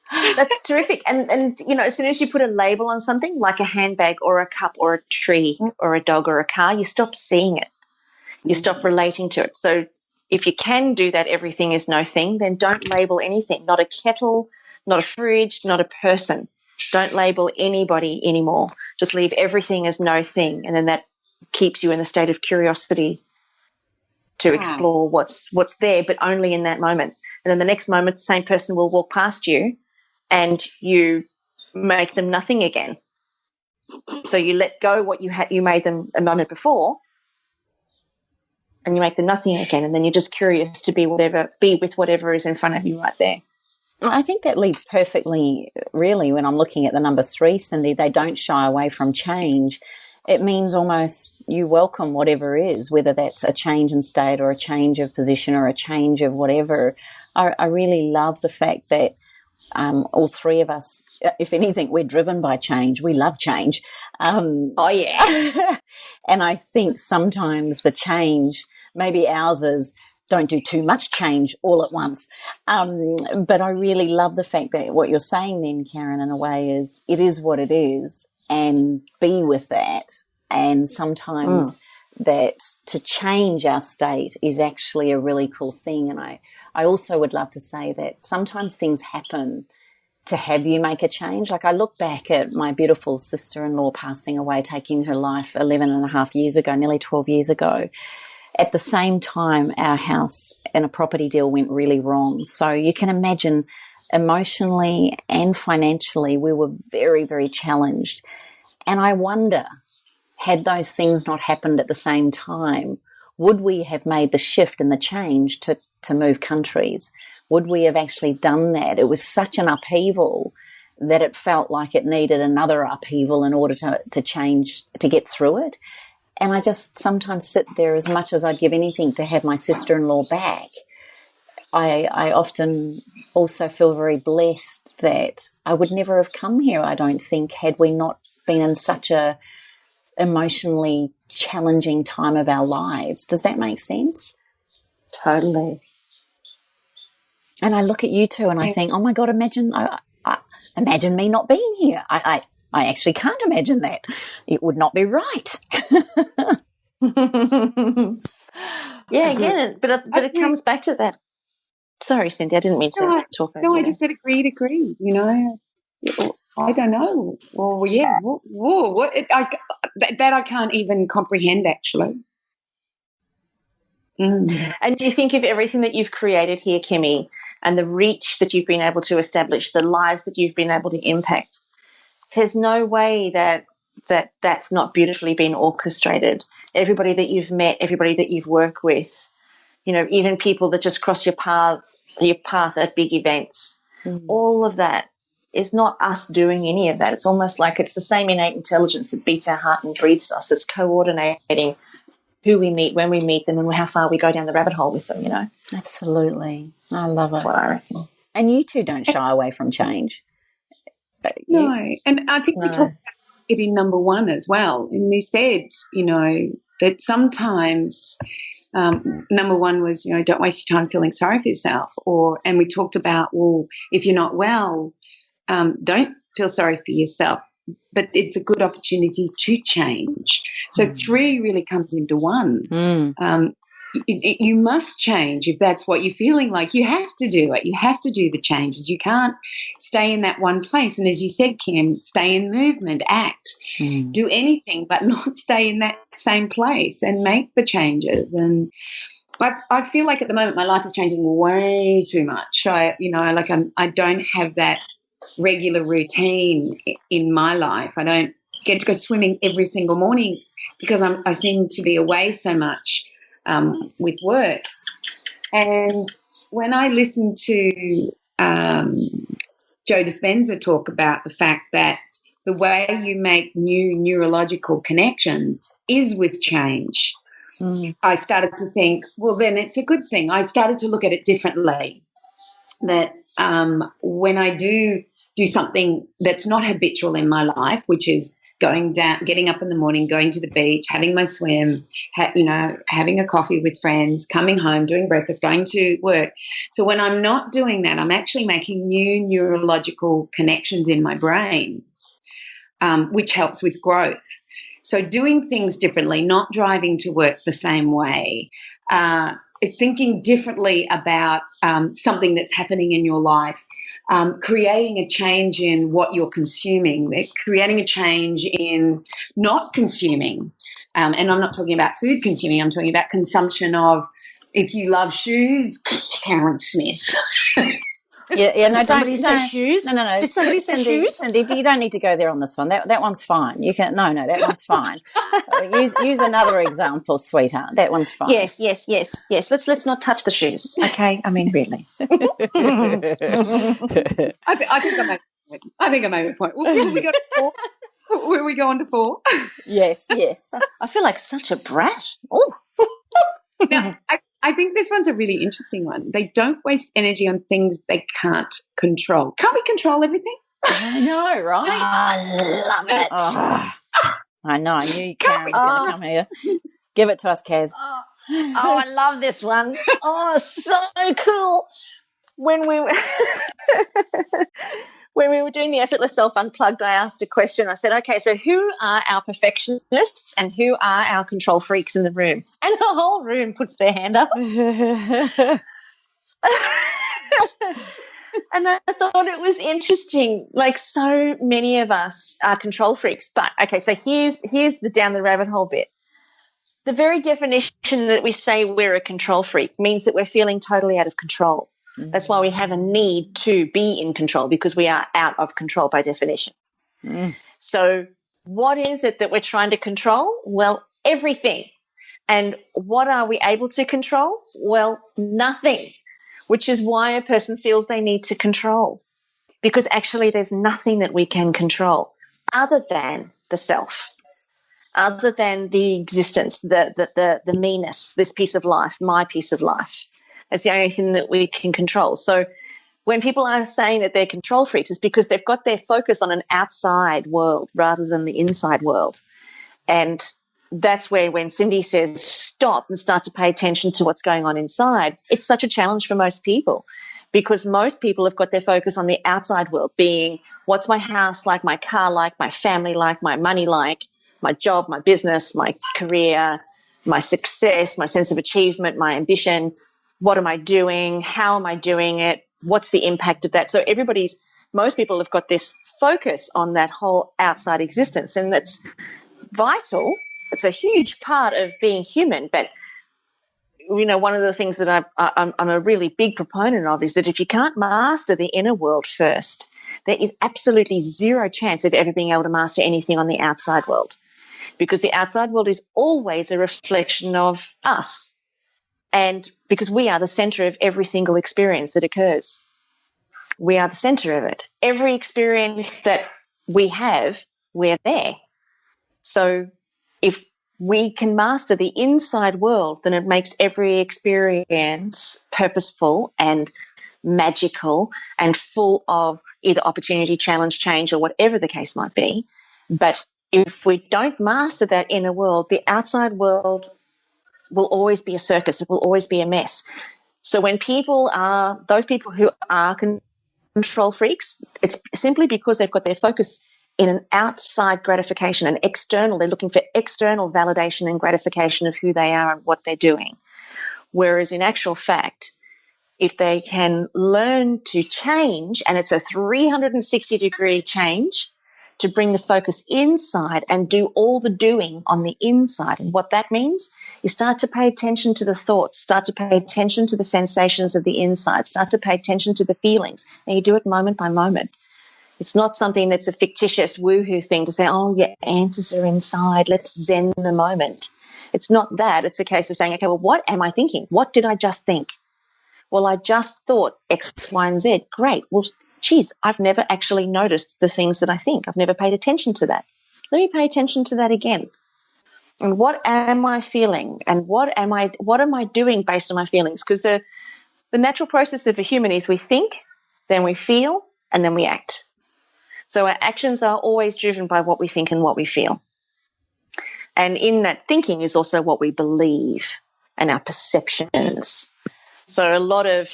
That's terrific. And you know, as soon as you put a label on something like a handbag or a cup or a tree or a dog or a car, you stop seeing it. You stop relating to it. So if you can do that, everything is no thing, then don't label anything, not a kettle, not a fridge, not a person. Don't label anybody anymore. Just leave everything as no thing, and then that keeps you in a state of curiosity to explore what's there, but only in that moment. And then the next moment, the same person will walk past you and you make them nothing again. So you let go what you made them a moment before, and you make them nothing again, and then you're just curious to be with whatever is in front of you right there. I think that leads perfectly, really, when I'm looking at the number 3, Cindy. They don't shy away from change. It means almost you welcome whatever is, whether that's a change in state or a change of position or a change of whatever. I really love the fact that all 3 of us, if anything, we're driven by change. We love change. Oh, yeah. And I think sometimes the change, maybe ours is, don't do too much change all at once. But I really love the fact that what you're saying then, Karen, in a way is it is what it is, and be with that. And sometimes that to change our state is actually a really cool thing. And I also would love to say that sometimes things happen to have you make a change. Like I look back at my beautiful sister-in-law passing away, taking her life 11 and a half years ago, nearly 12 years ago. At the same time, our house and a property deal went really wrong. So you can imagine emotionally and financially, we were very, very challenged. And I wonder, had those things not happened at the same time, would we have made the shift and the change to move countries? Would we have actually done that? It was such an upheaval that it felt like it needed another upheaval in order to change, to get through it. And I just sometimes sit there, as much as I'd give anything to have my sister-in-law back. I often also feel very blessed that I would never have come here, I don't think, had we not been in such a emotionally challenging time of our lives. Does that make sense? Totally. And I look at you two and I think, oh my God, imagine me not being here. I actually can't imagine that. It would not be right. Yeah, but it comes back to that. Sorry, Cindy, I didn't mean to talk over you. I just said agreed. You know, I don't know. Well, yeah. Whoa, that I can't even comprehend, actually. And do you think of everything that you've created here, Kimmy, and the reach that you've been able to establish, the lives that you've been able to impact? There's no way that's not beautifully been orchestrated. Everybody that you've met, everybody that you've worked with, you know, even people that just cross your path at big events, all of that is not us doing any of that. It's almost like it's the same innate intelligence that beats our heart and breathes us. It's coordinating who we meet, when we meet them, and how far we go down the rabbit hole with them, you know. Absolutely. I love it. That's what I reckon. And you two don't shy away from change. No, and I think we talked about it in number 1 as well. And we said, you know, that sometimes number 1 was, you know, don't waste your time feeling sorry for yourself. And we talked about, well, if you're not well, don't feel sorry for yourself. But it's a good opportunity to change. So 3 really comes into 1. You must change if that's what you're feeling like. You have to do it. You have to do the changes. You can't stay in that one place. And as you said, Kim, stay in movement, act, do anything, but not stay in that same place and make the changes. And I feel like at the moment my life is changing way too much. I don't have that regular routine in my life. I don't get to go swimming every single morning because I seem to be away so much with work. And when I listen to Joe Dispenza talk about the fact that the way you make new neurological connections is with change. I started to think, well, then it's a good thing. I started to look at it differently, that when I do something that's not habitual in my life, which is going down, getting up in the morning, going to the beach, having my swim, having a coffee with friends, coming home, doing breakfast, going to work. So when I'm not doing that, I'm actually making new neurological connections in my brain, which helps with growth. So doing things differently, not driving to work the same way, thinking differently about something that's happening in your life, creating a change in what you're consuming, creating a change in not consuming. And I'm not talking about food consuming, I'm talking about consumption of, if you love shoes, Karen Smith. Yeah, no, Did somebody don't say no, shoes? No. Did somebody say shoes? Cindy, you don't need to go there on this one. That one's fine. You can no, that one's fine. Use another example, sweetheart. That one's fine. Yes. Let's not touch the shoes. Okay, I mean really. I think I made a point. Well, we got 4. Will we go on to 4? Yes. I feel like such a brat. Oh. Now, I think this one's a really interesting one. They don't waste energy on things they can't control. Can't we control everything? I know, right? I love it. Oh, I know. I knew Karen was going to come here. Give it to us, Kaz. Oh, I love this one. Oh, so cool. When we were doing the Effortless Self Unplugged, I asked a question. I said, okay, so who are our perfectionists and who are our control freaks in the room? And the whole room puts their hand up. And I thought it was interesting. Like, so many of us are control freaks. But, okay, so here's the down the rabbit hole bit. The very definition that we say we're a control freak means that we're feeling totally out of control. That's why we have a need to be in control, because we are out of control by definition. So what is it that we're trying to control? Well, everything. And what are we able to control? Well, nothing, which is why a person feels they need to control, because actually there's nothing that we can control other than the self, other than the existence, the meanness, this piece of life, my piece of life. That's the only thing that we can control. So when people are saying that they're control freaks, it's because they've got their focus on an outside world rather than the inside world. And that's where when Cindy says stop and start to pay attention to what's going on inside, it's such a challenge for most people, because most people have got their focus on the outside world, being what's my house like, my car like, my family like, my money like, my job, my business, my career, my success, my sense of achievement, my ambition. What am I doing? How am I doing it? What's the impact of that? So most people have got this focus on that whole outside existence, and that's vital. It's a huge part of being human. But, one of the things that I'm a really big proponent of is that if you can't master the inner world first, there is absolutely zero chance of ever being able to master anything on the outside world, because the outside world is always a reflection of us. And because we are the center of every single experience that occurs. We are the center of it. Every experience that we have, we're there. So if we can master the inside world, then it makes every experience purposeful and magical and full of either opportunity, challenge, change, or whatever the case might be. But if we don't master that inner world, the outside world will always be a circus. It will always be a mess. So when those people who are control freaks, it's simply because they've got their focus in an outside gratification, an external. They're looking for external validation and gratification of who they are and what they're doing. Whereas in actual fact, if they can learn to change, and it's a 360-degree change, to bring the focus inside and do all the doing on the inside. And what that means is start to pay attention to the thoughts, start to pay attention to the sensations of the inside, start to pay attention to the feelings, and you do it moment by moment. It's not something that's a fictitious woohoo thing to say, oh, your answers are inside, let's zen the moment. It's not that. It's a case of saying, okay, well, what am I thinking? What did I just think? Well, I just thought X, Y, and Z. Great. Well, geez, I've never actually noticed the things that I think. I've never paid attention to that. Let me pay attention to that again. And what am I feeling? And what am I doing based on my feelings? Because the natural process of a human is we think, then we feel, and then we act. So our actions are always driven by what we think and what we feel. And in that thinking is also what we believe and our perceptions. So a lot of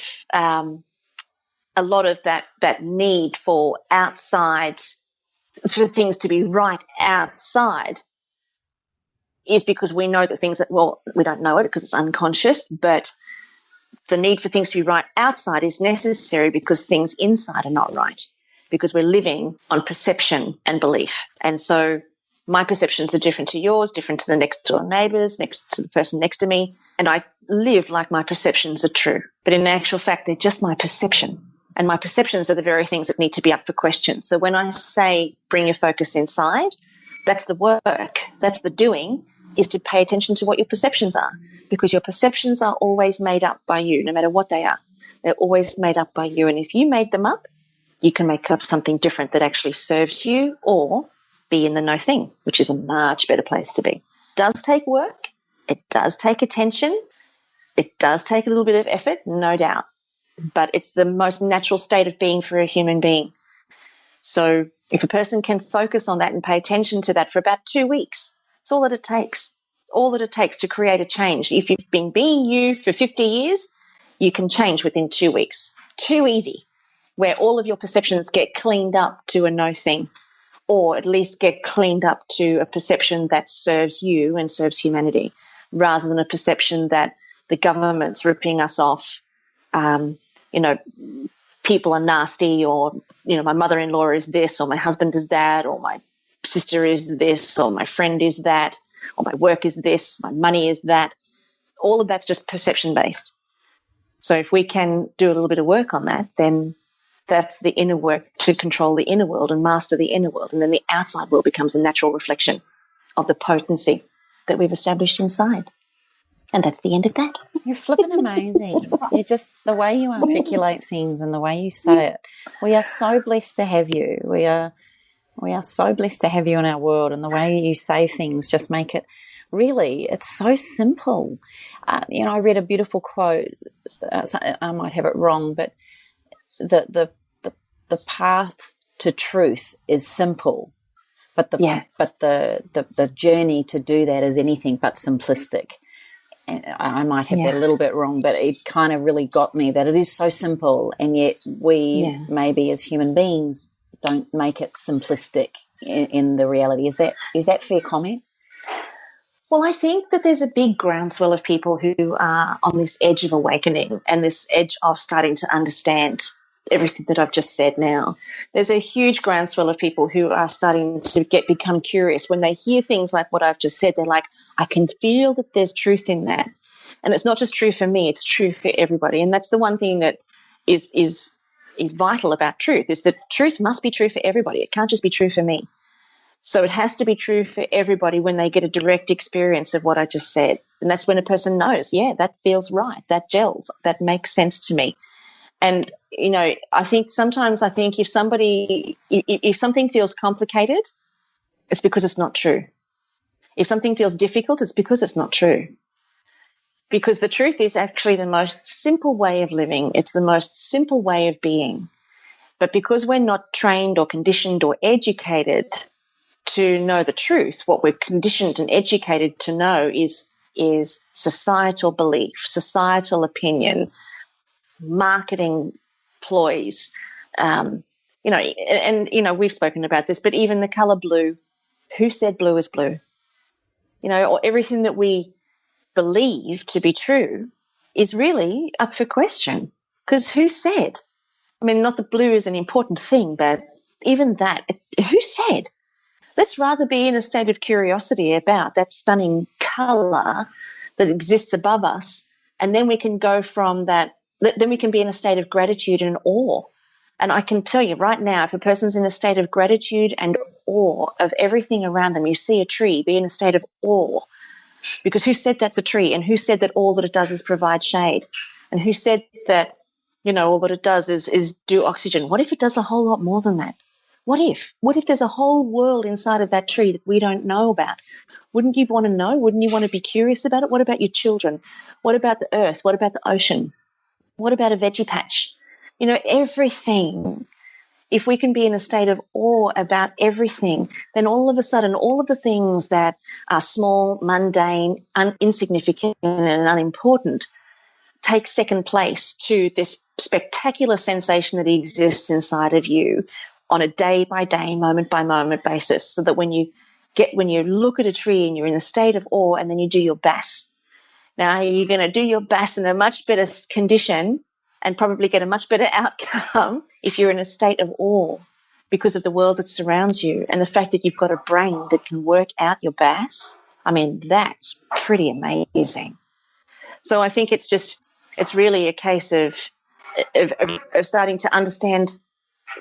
that need for things to be right outside is because we know that things that, well, we don't know it because it's unconscious, but the need for things to be right outside is necessary because things inside are not right, because we're living on perception and belief. And so my perceptions are different to yours, different to the next door neighbours, next to the person next to me, and I live like my perceptions are true. But in actual fact, they're just my perception. And my perceptions are the very things that need to be up for question. So when I say bring your focus inside, that's the work, that's the doing, is to pay attention to what your perceptions are, because your perceptions are always made up by you, no matter what they are. They're always made up by you. And if you made them up, you can make up something different that actually serves you, or be in the no thing, which is a much better place to be. It does take work. It does take attention. It does take a little bit of effort, no doubt. But it's the most natural state of being for a human being. So if a person can focus on that and pay attention to that for about 2 weeks, it's all that it takes. It's all that it takes to create a change. If you've been being you for 50 years, you can change within 2 weeks. Too easy, where all of your perceptions get cleaned up to a no thing, or at least get cleaned up to a perception that serves you and serves humanity, rather than a perception that the government's ripping us off, people are nasty, or, my mother-in-law is this, or my husband is that, or my sister is this, or my friend is that, or my work is this, my money is that. All of that's just perception-based. So if we can do a little bit of work on that, then that's the inner work to control the inner world and master the inner world. And then the outside world becomes a natural reflection of the potency that we've established inside. And that's the end of that. You're flipping amazing. You're just, the way you articulate things and the way you say it. We are so blessed to have you. We are so blessed to have you in our world, and the way you say things just make it really, it's so simple. I read a beautiful quote. I might have it wrong, but the path to truth is simple, but the journey to do that is anything but simplistic. And I might have that a little bit wrong, but it kind of really got me that it is so simple, and yet we maybe as human beings don't make it simplistic in the reality. Is that fair comment? Well, I think that there's a big groundswell of people who are on this edge of awakening and this edge of starting to understand everything that I've just said now. There's a huge groundswell of people who are starting to become curious. When they hear things like what I've just said, they're like, I can feel that there's truth in that. And it's not just true for me, it's true for everybody. And that's the one thing that is vital about truth, is that truth must be true for everybody. It can't just be true for me. So it has to be true for everybody when they get a direct experience of what I just said. And that's when a person knows, that feels right, that gels, that makes sense to me. And, I think sometimes if something feels complicated, it's because it's not true. If something feels difficult, it's because it's not true. Because the truth is actually the most simple way of living. It's the most simple way of being. But because we're not trained or conditioned or educated to know the truth, what we're conditioned and educated to know is societal belief, societal opinion, marketing ploys, we've spoken about this, but even the colour blue, who said blue is blue? Or everything that we believe to be true is really up for question, because who said? Not that blue is an important thing, but even that, who said? Let's rather be in a state of curiosity about that stunning colour that exists above us, and then we can go from that. Then we can be in a state of gratitude and awe. And I can tell you right now, if a person's in a state of gratitude and awe of everything around them, you see a tree, be in a state of awe. Because who said that's a tree? And who said that all that it does is provide shade? And who said that all that it does is do oxygen. What if it does a whole lot more than that? What if there's a whole world inside of that tree that we don't know about? Wouldn't you want to know? Wouldn't you want to be curious about it? What about your children? What about the earth? What about the ocean? What about a veggie patch? Everything. If we can be in a state of awe about everything, then all of a sudden, all of the things that are small, mundane, insignificant, and unimportant take second place to this spectacular sensation that exists inside of you on a day-by-day, moment-by-moment basis, so that when you look at a tree and you're in a state of awe, and then you do your bas. Now, you're going to do your bas in a much better condition and probably get a much better outcome if you're in a state of awe because of the world that surrounds you and the fact that you've got a brain that can work out your bas. I mean, that's pretty amazing. So I think it's really a case of starting to understand,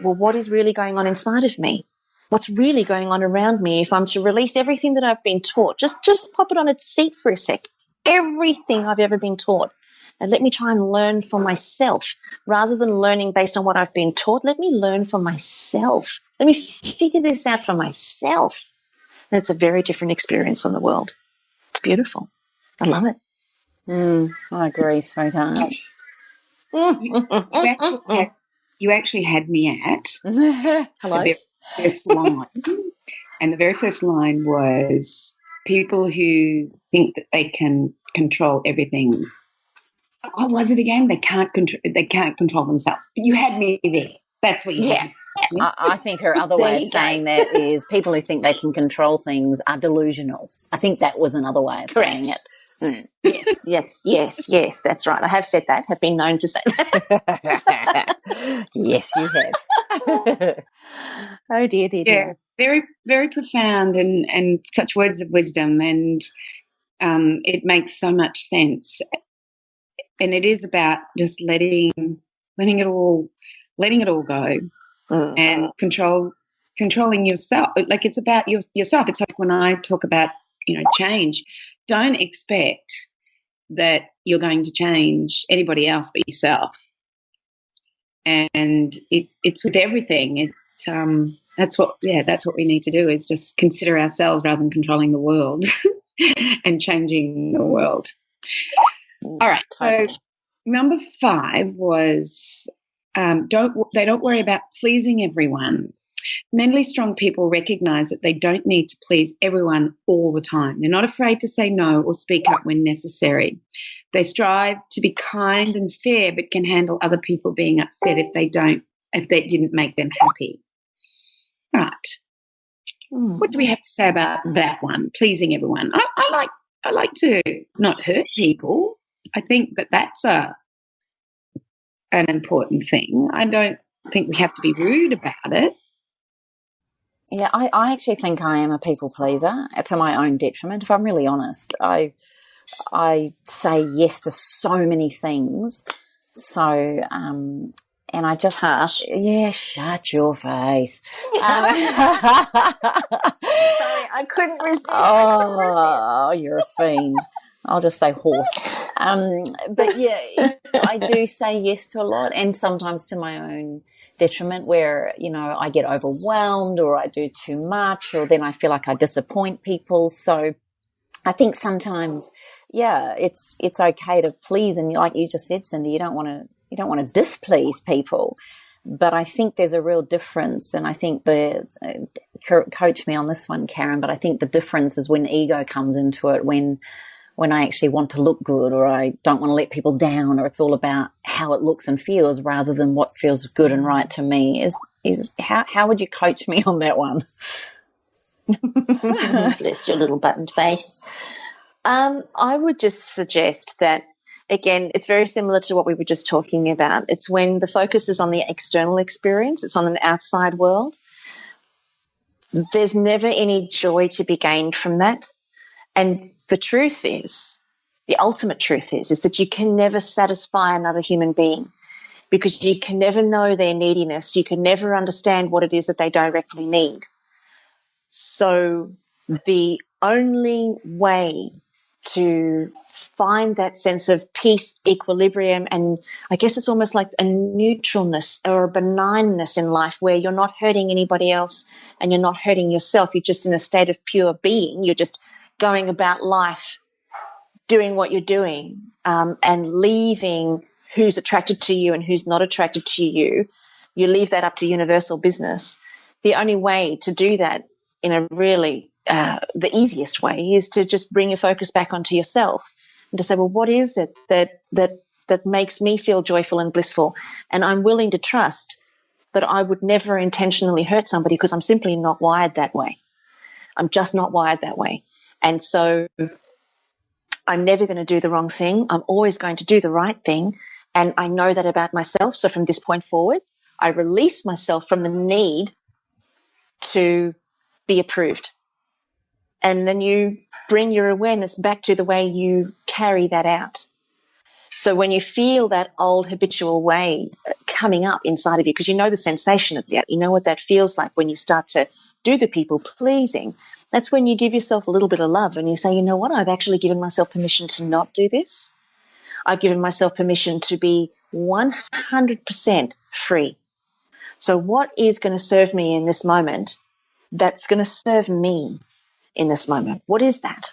well, what is really going on inside of me? What's really going on around me? If I'm to release everything that I've been taught, just pop it on its seat for a sec. Everything I've ever been taught. And let me try and learn for myself rather than learning based on what I've been taught. Let me learn for myself. Let me figure this out for myself. And it's a very different experience on the world. It's beautiful. I love it. I agree, sweetheart. You actually had me at Hello. the very first line. And the very first line was people who think that they can control everything. What was it again? They can't control themselves. You had me there. That's what you had. I think her other way of saying that is people who think they can control things are delusional. I think that was another way of saying it. Yes, that's right. I have said that, have been known to say that. Yes, you have. Oh, dear. Yeah, very, very profound and such words of wisdom, and it makes so much sense. And it is about just letting it all go, and controlling yourself. Like, it's about yourself. It's like when I talk about, change, don't expect that you're going to change anybody else but yourself. And it's with everything. It's that's what we need to do, is just consider ourselves rather than controlling the world and changing the world. All right, so number 5 was don't worry about pleasing everyone. Mentally strong people recognize that they don't need to please everyone all the time. They're not afraid to say no or speak up when necessary. They strive to be kind and fair, but can handle other people being upset if they didn't make them happy. All right. What do we have to say about that one? Pleasing everyone. I like to not hurt people. I think that's an important thing. I don't think we have to be rude about it. Yeah, I actually think I am a people pleaser to my own detriment, if I'm really honest. I say yes to so many things. So, and I just... Harsh. Yeah, shut your face. Sorry, I couldn't resist. Oh, you're a fiend. I'll just say horse. But yeah, I do say yes to a lot, and sometimes to my own detriment, where, I get overwhelmed or I do too much, or then I feel like I disappoint people. So I think sometimes, it's okay to please, and like you just said, Cindy, you don't want to displease people. But I think there's a real difference, and I think coach me on this one, Karen, but I think the difference is when ego comes into it, when I actually want to look good, or I don't want to let people down, or it's all about how it looks and feels rather than what feels good and right to me. Is how would you coach me on that one? Bless your little buttoned face. I would just suggest that, again, it's very similar to what we were just talking about. It's when the focus is on the external experience, it's on an outside world. There's never any joy to be gained from that. And the truth is, the ultimate truth is that you can never satisfy another human being, because you can never know their neediness. You can never understand what it is that they directly need. So the only way to find that sense of peace, equilibrium, and I guess it's almost like a neutralness or a benignness in life where you're not hurting anybody else and you're not hurting yourself. You're just in a state of pure being. You're just going about life doing what you're doing, and leaving who's attracted to you and who's not attracted to you. You leave that up to universal business. The only way to do that in a really the easiest way is to just bring your focus back onto yourself and to say, well, what is it that makes me feel joyful and blissful? And I'm willing to trust that I would never intentionally hurt somebody because I'm simply not wired that way. I'm just not wired that way. And so I'm never going to do the wrong thing. I'm always going to do the right thing. And I know that about myself. So from this point forward, I release myself from the need to be approved. And then you bring your awareness back to the way you carry that out. So when you feel that old habitual way coming up inside of you, because you know the sensation of that, you know what that feels like when you start to do the people pleasing, that's when you give yourself a little bit of love and you say, you know what, I've actually given myself permission to not do this. I've given myself permission to be 100% free. So what is going to serve me in this moment that's going to serve me in this moment? What is that?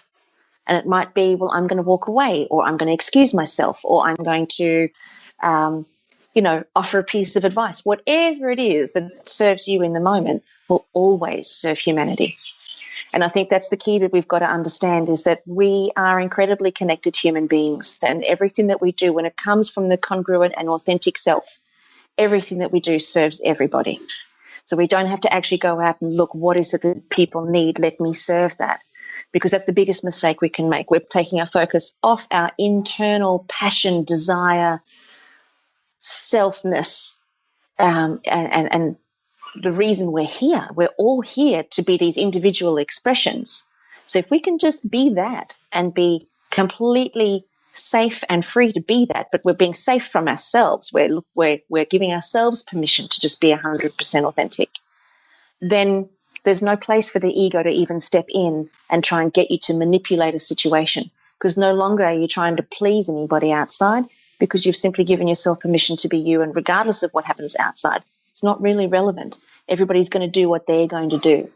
And it might be, well, I'm going to walk away, or I'm going to excuse myself, or I'm going to, offer a piece of advice. Whatever it is that serves you in the moment will always serve humanity. And I think that's the key that we've got to understand, is that we are incredibly connected human beings, and everything that we do, when it comes from the congruent and authentic self, everything that we do serves everybody. So we don't have to actually go out and look, what is it that people need? Let me serve that. Because that's the biggest mistake we can make. We're taking our focus off our internal passion, desire, selfness, and the reason we're here. We're all here to be these individual expressions. So if we can just be that and be completely safe and free to be that, but we're being safe from ourselves, we're giving ourselves permission to just be 100% authentic, then there's no place for the ego to even step in and try and get you to manipulate a situation, because no longer are you trying to please anybody outside, because you've simply given yourself permission to be you, and regardless of what happens outside, it's not really relevant. Everybody's going to do what they're going to do.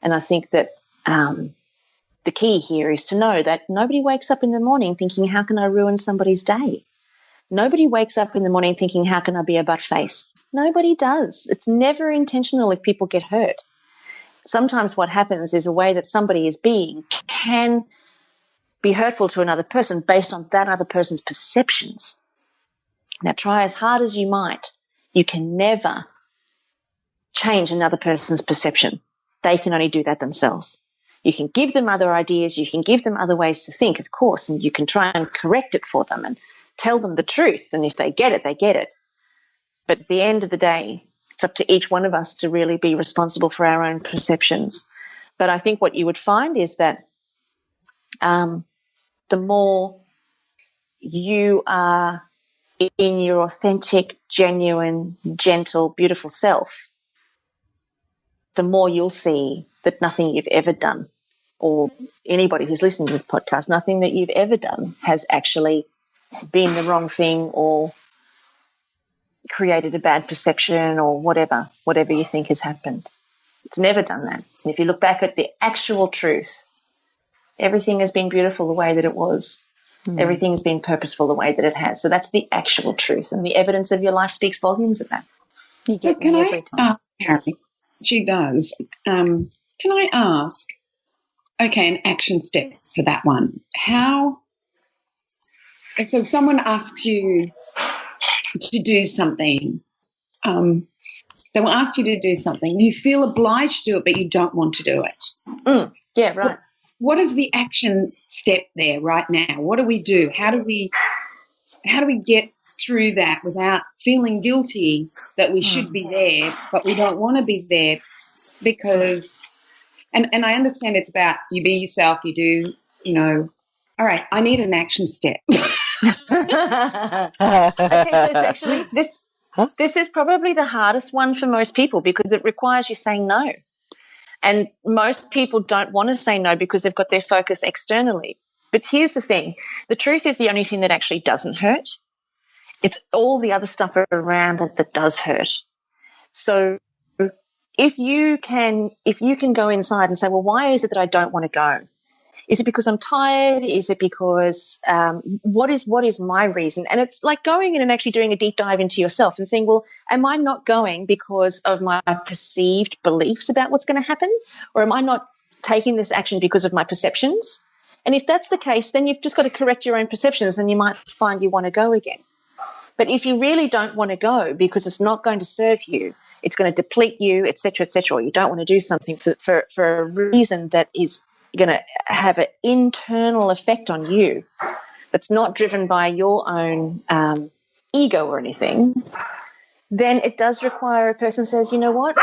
And I think that the key here is to know that nobody wakes up in the morning thinking, how can I ruin somebody's day? Nobody wakes up in the morning thinking, how can I be a butt face? Nobody does. It's never intentional if people get hurt. Sometimes what happens is a way that somebody is being can be hurtful to another person based on that other person's perceptions. Now, try as hard as you might, you can never change another person's perception. They can only do that themselves. You can give them other ideas, you can give them other ways to think, of course, and you can try and correct it for them and tell them the truth, and if they get it, they get it. But at the end of the day, it's up to each one of us to really be responsible for our own perceptions. But I think what you would find is that the more you are in your authentic, genuine, gentle, beautiful self, the more you'll see that nothing you've ever done, or anybody who's listening to this podcast, nothing that you've ever done has actually been the wrong thing or created a bad perception or whatever you think has happened. It's never done that. And if you look back at the actual truth, everything has been beautiful the way that it was. Everything's been purposeful the way that it has. So that's the actual truth, and the evidence of your life speaks volumes of that. You get me every time. Ask Karen? She does. Can I ask, okay, an action step for that one. So if someone asks you to do something, they will ask you to do something, you feel obliged to do it, but you don't want to do it. Yeah, right. What is the action step there right now? What do we do? How do we get through that without feeling guilty that we should be there, but we don't want to be there? Because, and I understand it's about you be yourself, you do, all right, I need an action step. Okay, so it's actually, this is probably the hardest one for most people, because it requires you saying no. And most people don't want to say no because they've got their focus externally, But here's the thing. The truth is the only thing that actually doesn't hurt. It's all the other stuff around it that does hurt. So if you can go inside and say, well, why is it that I don't want to go? Is it because I'm tired? Is it because what is my reason? And it's like going in and actually doing a deep dive into yourself and saying, well, am I not going because of my perceived beliefs about what's going to happen? Or am I not taking this action because of my perceptions? And if that's the case, then you've just got to correct your own perceptions and you might find you want to go again. But if you really don't want to go because it's not going to serve you, it's going to deplete you, et cetera, or you don't want to do something for a reason that is going to have an internal effect on you that's not driven by your own ego or anything, then it does require a person says, you know what,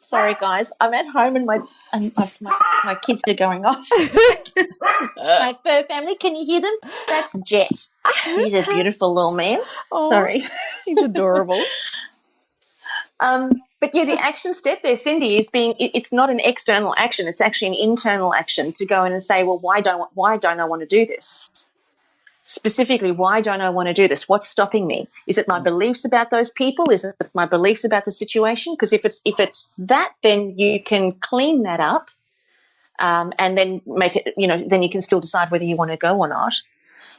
sorry guys, I'm at home and my kids are going off. My fur family, can you hear them? That's Jet. He's a beautiful little man. Oh, sorry. He's adorable. But yeah, the action step there, Cindy, is it's not an external action. It's actually an internal action to go in and say, well, why don't I want to do this? Specifically, why don't I want to do this? What's stopping me? Is it my beliefs about those people? Is it my beliefs about the situation? Because if it's that, then you can clean that up, and then make it, then you can still decide whether you want to go or not.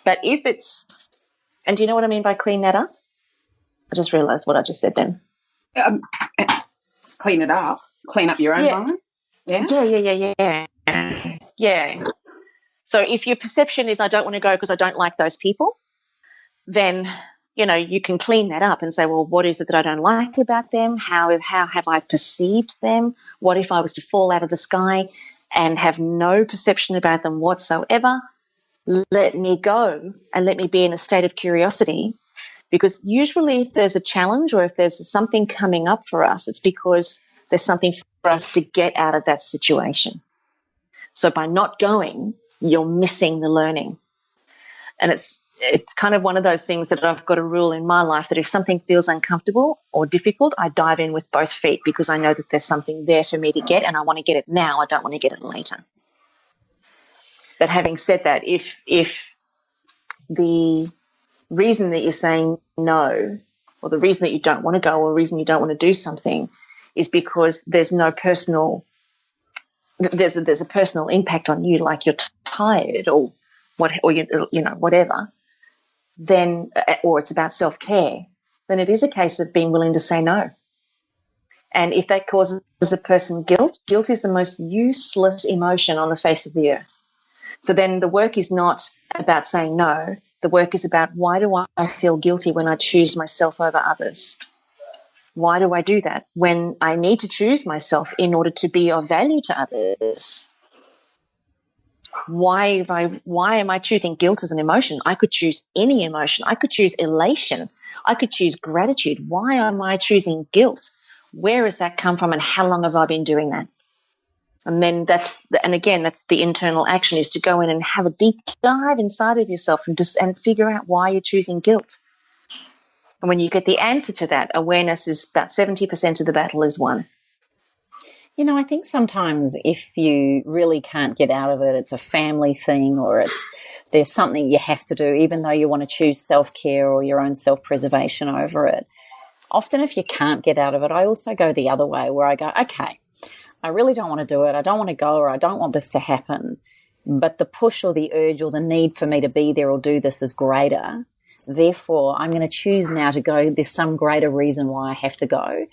But if it's, and do you know what I mean by clean that up? I just realised what I just said then. Clean it up. Clean up your own mind. Yeah. So if your perception is I don't want to go because I don't like those people, then, you can clean that up and say, well, what is it that I don't like about them? How have I perceived them? What if I was to fall out of the sky and have no perception about them whatsoever? Let me go and let me be in a state of curiosity. Because usually if there's a challenge or if there's something coming up for us, it's because there's something for us to get out of that situation. So by not going, you're missing the learning. And it's kind of one of those things that I've got a rule in my life that if something feels uncomfortable or difficult, I dive in with both feet because I know that there's something there for me to get and I want to get it now. I don't want to get it later. But having said that, if the reason that you're saying no, or the reason that you don't want to go, or the reason you don't want to do something is because there's a personal impact on you, like you're tired or whatever, then, or it's about self-care, then it is a case of being willing to say no. And if that causes a person guilt is the most useless emotion on the face of the earth. So then the work is not about saying no. The work is about, why do I feel guilty when I choose myself over others? Why do I do that when I need to choose myself in order to be of value to others? Why am I choosing guilt as an emotion? I could choose any emotion. I could choose elation. I could choose gratitude. Why am I choosing guilt? Where has that come from and how long have I been doing that? And then that's the internal action, is to go in and have a deep dive inside of yourself and figure out why you're choosing guilt. And when you get the answer to that, awareness is about 70% of the battle is won. I think sometimes if you really can't get out of it, it's a family thing or there's something you have to do, even though you want to choose self-care or your own self-preservation over it. Often if you can't get out of it, I also go the other way where I go, okay, I really don't want to do it. I don't want to go, or I don't want this to happen. But the push or the urge or the need for me to be there or do this is greater. Therefore, I'm going to choose now to go. There's some greater reason why I have to go.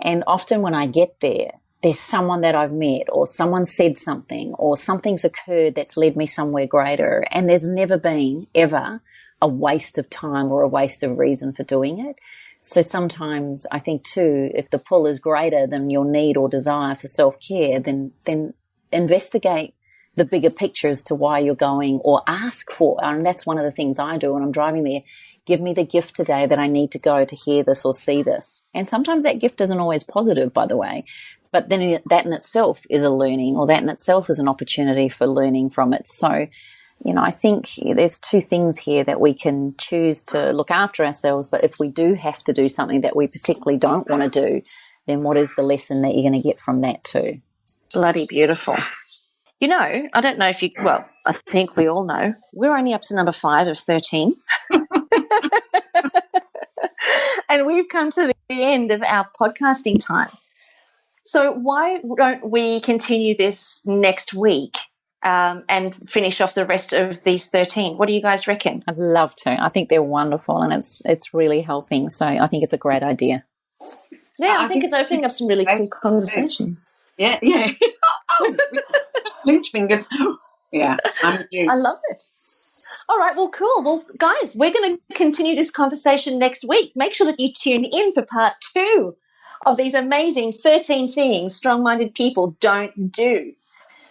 And often when I get there, there's someone that I've met or someone said something or something's occurred that's led me somewhere greater. And there's never been, ever, a waste of time or a waste of reason for doing it. So sometimes I think too, if the pull is greater than your need or desire for self-care, then investigate the bigger picture as to why you're going, or ask for, and that's one of the things I do when I'm driving there. Give me the gift today that I need to go to hear this or see this. And sometimes that gift isn't always positive, by the way, but then that in itself is a learning, or that in itself is an opportunity for learning from it. So, I think there's two things here that we can choose to look after ourselves, but if we do have to do something that we particularly don't want to do, then what is the lesson that you're going to get from that too? Bloody beautiful. You know, I don't know if you, well, I think we all know, we're only up to number 5 of 13. And we've come to the end of our podcasting time. So why don't we continue this next week and finish off the rest of these 13? What do you guys reckon? I'd love to. I think they're wonderful and it's really helping. So I think it's a great idea. Yeah, I think it's opening up some really cool conversation. Yeah. Lynch fingers. Yeah, I love it. All right, well, cool. Well, guys, we're going to continue this conversation next week. Make sure that you tune in for part 2 of these amazing 13 things strong-minded people don't do.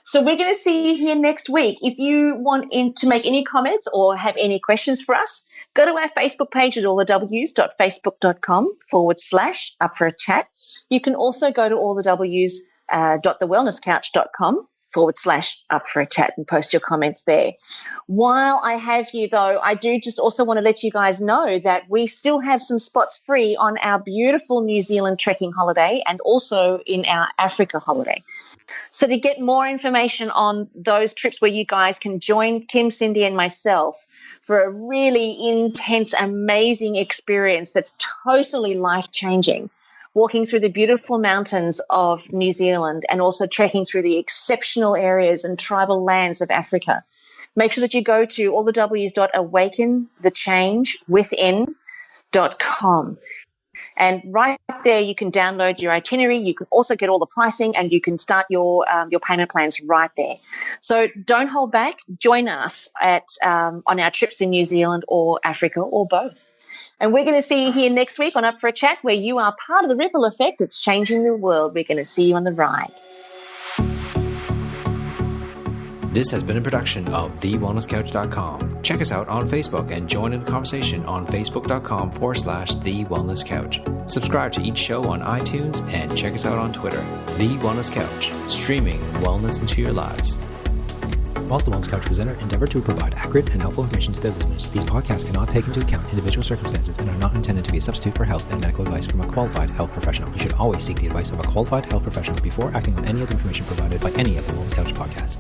So we're going to see you here next week. If you want to make any comments or have any questions for us, go to our Facebook page at allthews.facebook.com/up for a chat. You can also go to allthews.thewellnesscouch.com/up for a chat and post your comments there. While I have you, though, I do just also want to let you guys know that we still have some spots free on our beautiful New Zealand trekking holiday and also in our Africa holiday. So to get more information on those trips where you guys can join Kim, Cindy, and myself for a really intense, amazing experience that's totally life-changing, walking through the beautiful mountains of New Zealand and also trekking through the exceptional areas and tribal lands of Africa, make sure that you go to allthew's.awakenthechangewithin.com. And right there, you can download your itinerary. You can also get all the pricing, and you can start your payment plans right there. So don't hold back. Join us on our trips in New Zealand or Africa or both. And we're going to see you here next week on Up for a Chat, where you are part of the ripple effect that's changing the world. We're going to see you on the ride. This has been a production of TheWellnessCouch.com. Check us out on Facebook and join in the conversation on Facebook.com/TheWellnessCouch. Subscribe to each show on iTunes and check us out on Twitter. The Wellness Couch, streaming wellness into your lives. Whilst the Wellness Couch presenter endeavor to provide accurate and helpful information to their listeners, these podcasts cannot take into account individual circumstances and are not intended to be a substitute for health and medical advice from a qualified health professional. You should always seek the advice of a qualified health professional before acting on any of the information provided by any of the Wellness Couch podcasts.